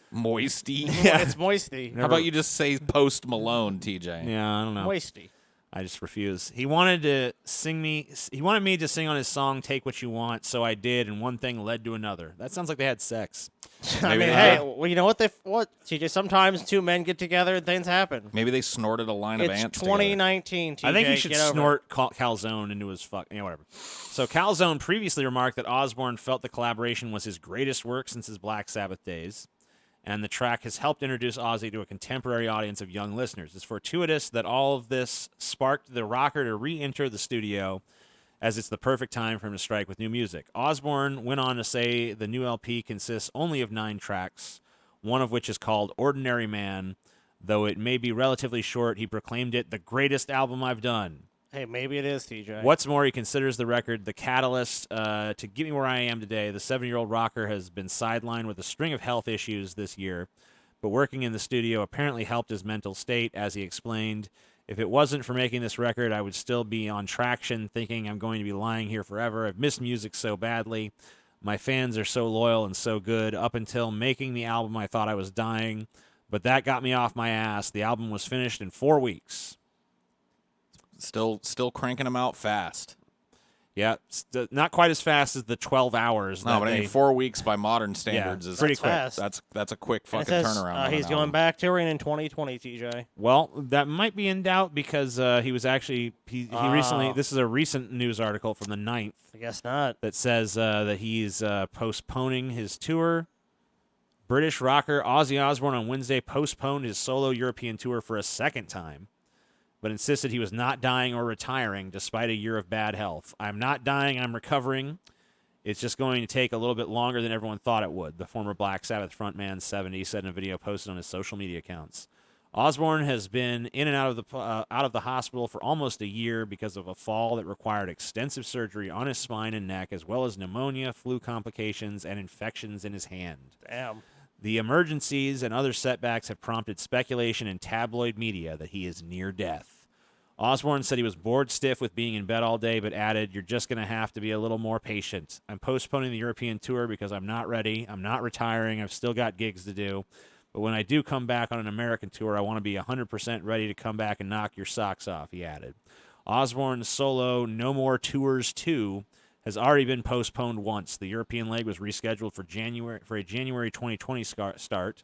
Moisty. Yeah. It's Moisty. How about you just say Post Malone, TJ? Yeah, I don't know. Moisty. I just refuse. He wanted me to sing on his song "Take What You Want," so I did, and one thing led to another. That sounds like they had sex. I mean, Maybe hey, well, you know what? TJ, sometimes two men get together and things happen. Maybe they snorted a line of It's ants 2019, TJ. I think he should get over it. snort Calzone into his fuck. Yeah, whatever. So Calzone previously remarked that Osbourne felt the collaboration was his greatest work since his Black Sabbath days, and the track has helped introduce Ozzy to a contemporary audience of young listeners. It's fortuitous that all of this sparked the rocker to re-enter the studio, as it's the perfect time for him to strike with new music. Osbourne went on to say the new LP consists only of 9 tracks, one of which is called Ordinary Man. Though it may be relatively short, he proclaimed it the greatest album I've done. Hey, maybe it is, TJ. What's more, he considers the record the catalyst to get me where I am today. The 7-year-old rocker has been sidelined with a string of health issues this year, but working in the studio apparently helped his mental state, as he explained. If it wasn't for making this record, I would still be on traction, thinking I'm going to be lying here forever. I've missed music so badly. My fans are so loyal and so good. Up until making the album, I thought I was dying, but that got me off my ass. The album was finished in 4 weeks. Still cranking them out fast. Yeah, not quite as fast as the 12 hours. No, but I mean, 4 weeks by modern standards is pretty That's quick. fast. That's a quick And fucking it says, turnaround. on he's an going album. back touring in 2020, TJ. Well, that might be in doubt because he was actually he recently. This is a recent news article from the 9th I guess not. that says that he's postponing his tour. British rocker Ozzy Osbourne on Wednesday postponed his solo European tour for a second time, but insisted he was not dying or retiring despite a year of bad health. I'm not dying, I'm recovering. It's just going to take a little bit longer than everyone thought it would, the former Black Sabbath frontman 70 said in a video posted on his social media accounts. Osbourne has been in and out of the hospital for almost a year because of a fall that required extensive surgery on his spine and neck, as well as pneumonia, flu complications, and infections in his hand. Damn. The emergencies and other setbacks have prompted speculation in tabloid media that he is near death. Osbourne said he was bored stiff with being in bed all day, but added, "You're just going to have to be a little more patient. I'm postponing the European tour because I'm not ready. I'm not retiring. I've still got gigs to do. But when I do come back on an American tour, I want to be 100% ready to come back and knock your socks off," he added. Osbourne's solo No More Tours 2 has already been postponed once. The European leg was rescheduled for a January 2020 start.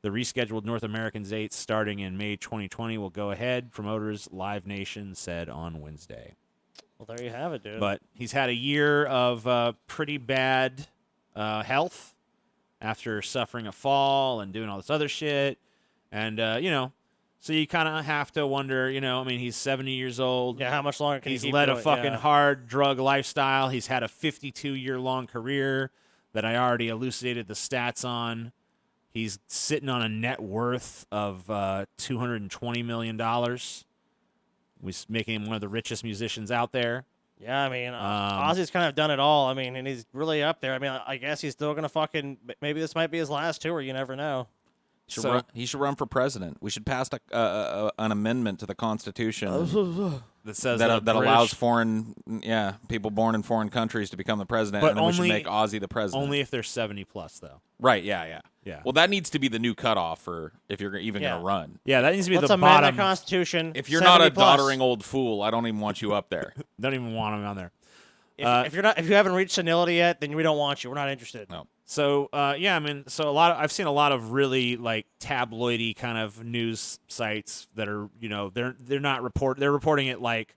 The rescheduled North American dates starting in May 2020 will go ahead, promoters Live Nation said on Wednesday. Well, there you have it, dude. But he's had a year of pretty bad health after suffering a fall and doing all this other shit. And, so you kind of have to wonder, he's 70 years old. yeah, how much longer can He's he keep led a doing it? fucking Yeah. hard drug lifestyle. He's had a 52-year-long career that I already elucidated the stats on. He's sitting on a net worth of $220 million. He's making him one of the richest musicians out there. Yeah, I mean, Ozzy's kind of done it all. I mean, and he's really up there. I mean, I guess he's still going to fucking – maybe this might be his last tour. You never know. He should run for president. We should pass an amendment to the Constitution That says that British- allows people born in foreign countries to become the president, But and then we should only- make Ozzy the president. only if they're 70 plus, though. Right, yeah. Yeah. Well, that needs to be the new cutoff for if you're even Yeah. going to run. Yeah, that needs to be Let's the amend bottom. the Constitution. If you're not a 70 plus. doddering old fool, I don't even want you up there. Don't even want him on there. If you haven't reached senility yet, then we don't want you. We're not interested. No. So I've seen a lot of really like tabloidy kind of news sites that are they're reporting it like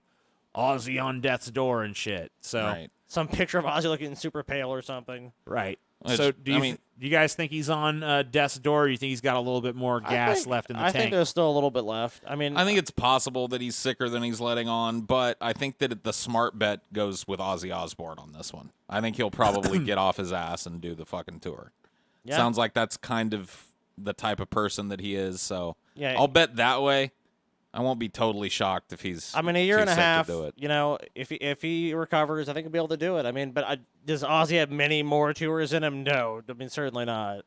Ozzy on death's door and shit. So Right. Some picture of Ozzy looking super pale or something. right. Which, So do I mean- you guys think he's on death's door? Or do you think he's got a little bit more gas left in the I think tank? there's still a little bit left. I mean, I think it's possible that he's sicker than he's letting on, but I think that the smart bet goes with Ozzy Osbourne on this one. I think he'll probably get off his ass and do the fucking tour. yeah. Sounds like that's kind of the type of person that he is, so Yeah. I'll bet that way. I won't be totally shocked if he's. I mean, a year too and a sick to half. do it. You know, if he recovers, I think he'll be able to do it. I mean, but does Ozzy have many more tours in him? No, I mean certainly not.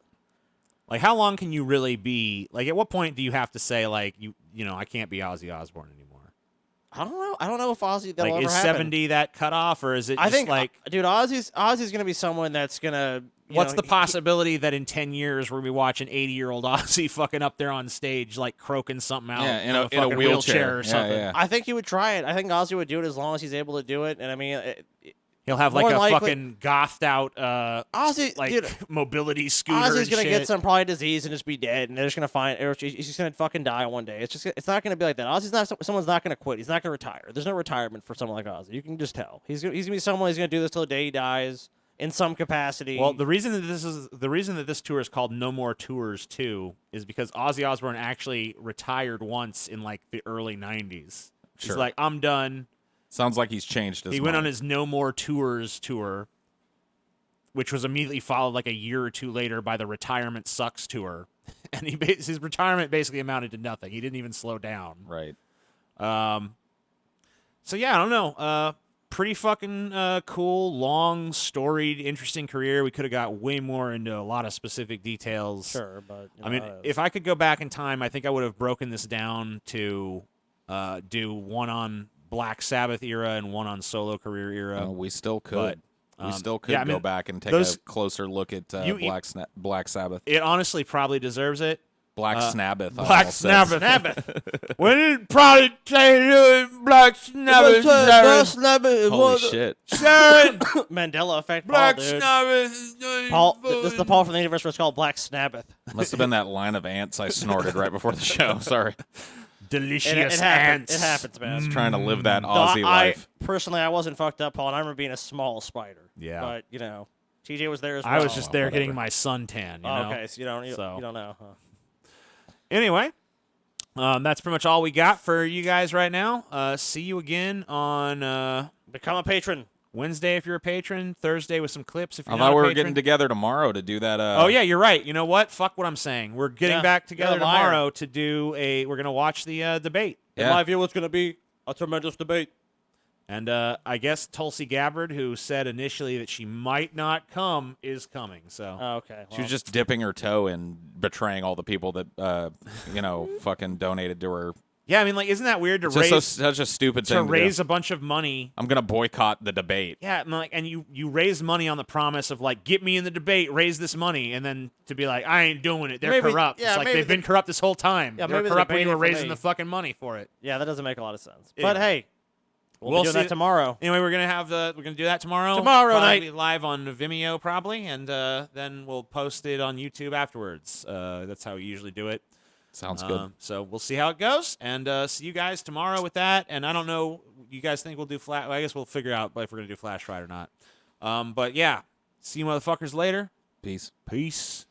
Like, how long can you really be? Like, at what point do you have to say, like, you know, I can't be Ozzy Osbourne anymore? I don't know. I don't know if Ozzy that'll Like, ever is happen. 70 that cutoff, or is it I just think, like, dude, Ozzy's gonna be someone that's gonna. what's the possibility that in 10 years we're going to be watching 80-year-old Ozzy fucking up there on stage, like, croaking something out Yeah, in a in a fucking wheelchair or something? Yeah. I think he would try it. I think Ozzy would do it as long as he's able to do it. And I mean, He'll have, like, more a likely- fucking gothed out, Ozzy, like, dude, mobility scooter Ozzy's and gonna shit. get some probably disease and just be dead, and they're just gonna find, or he's just gonna fucking die one day. It's not gonna be like that. Ozzy's not someone's not gonna quit. He's not gonna retire. There's no retirement for someone like Ozzy. You can just tell. He's gonna be someone. He's gonna do this till the day he dies in some capacity. Well, the reason that this tour is called No More Tours 2 is because Ozzy Osbourne actually retired once in, like, the early 90s. He's Sure. like, I'm done. Sounds like he's changed his He mind. went on his No More Tours tour, which was immediately followed like a year or two later by the Retirement Sucks tour. And his retirement basically amounted to nothing. He didn't even slow down. Right. So, yeah, I don't know. Pretty fucking cool, long, storied, interesting career. We could have got way more into a lot of specific details. sure, but I mean, if I could go back in time, I think I would have broken this down to do one on Black Sabbath era and one on solo career era. We still could. But, we still could yeah, I go mean, back and take those- a closer look at Black Sabbath. It honestly probably deserves it. Black Snabbeth. I Black almost said. Snabbeth. We didn't probably say Black Snabbeth. Holy shit. Sharon, Mandela effect. Black Paul, dude. Snabbeth is doing Paul, fine. this is the Paul from the universe where it's called Black Snabbeth. Must have been that line of ants I snorted right before the show. Sorry. Delicious It happens. ants. It happens, man. Trying to live that No, Aussie life. Personally, I wasn't fucked up, Paul, and I remember being a small spider. Yeah. But, you know, TJ was there as well. I was just there whatever. getting my suntan, you know? Okay, so you don't know, huh? Anyway, that's pretty much all we got for you guys right now. See you again on Become a patron. Wednesday if you're a patron, Thursday with some clips if you're I not thought a we were patron. getting together tomorrow to do that. Oh, yeah, you're right. You know what? Fuck what I'm saying. We're getting Yeah, back together you're a liar. tomorrow to do we're going to watch the debate. In Yeah. my view, it's going to be a tremendous debate. And I guess Tulsi Gabbard, who said initially that she might not come, is coming. So Okay. She was just dipping her toe in betraying all the people that, fucking donated to her. yeah, I mean, like, isn't that weird to It's just raise such a stupid to thing raise to do. a bunch of money? I'm going to boycott the debate. Yeah, and, like, and you raise money on the promise of, like, get me in the debate, raise this money, and then to be like, I ain't doing it. They're Maybe- corrupt. yeah, it's like maybe they've been corrupt this whole time. Yeah, They're maybe the corrupt when you debate were for raising me. the fucking money for it. Yeah, that doesn't make a lot of sense. Anyway. But hey, we'll We'll be doing see that tomorrow. Anyway, we're gonna do that tomorrow. Tomorrow Probably night. live on Vimeo probably, and then we'll post it on YouTube afterwards. That's how we usually do it. Sounds good. So we'll see how it goes, and see you guys tomorrow with that. And I don't know, you guys think we'll do flash? Well, I guess we'll figure out if we're gonna do Flash Friday or not. But yeah, see you motherfuckers later. Peace. Peace.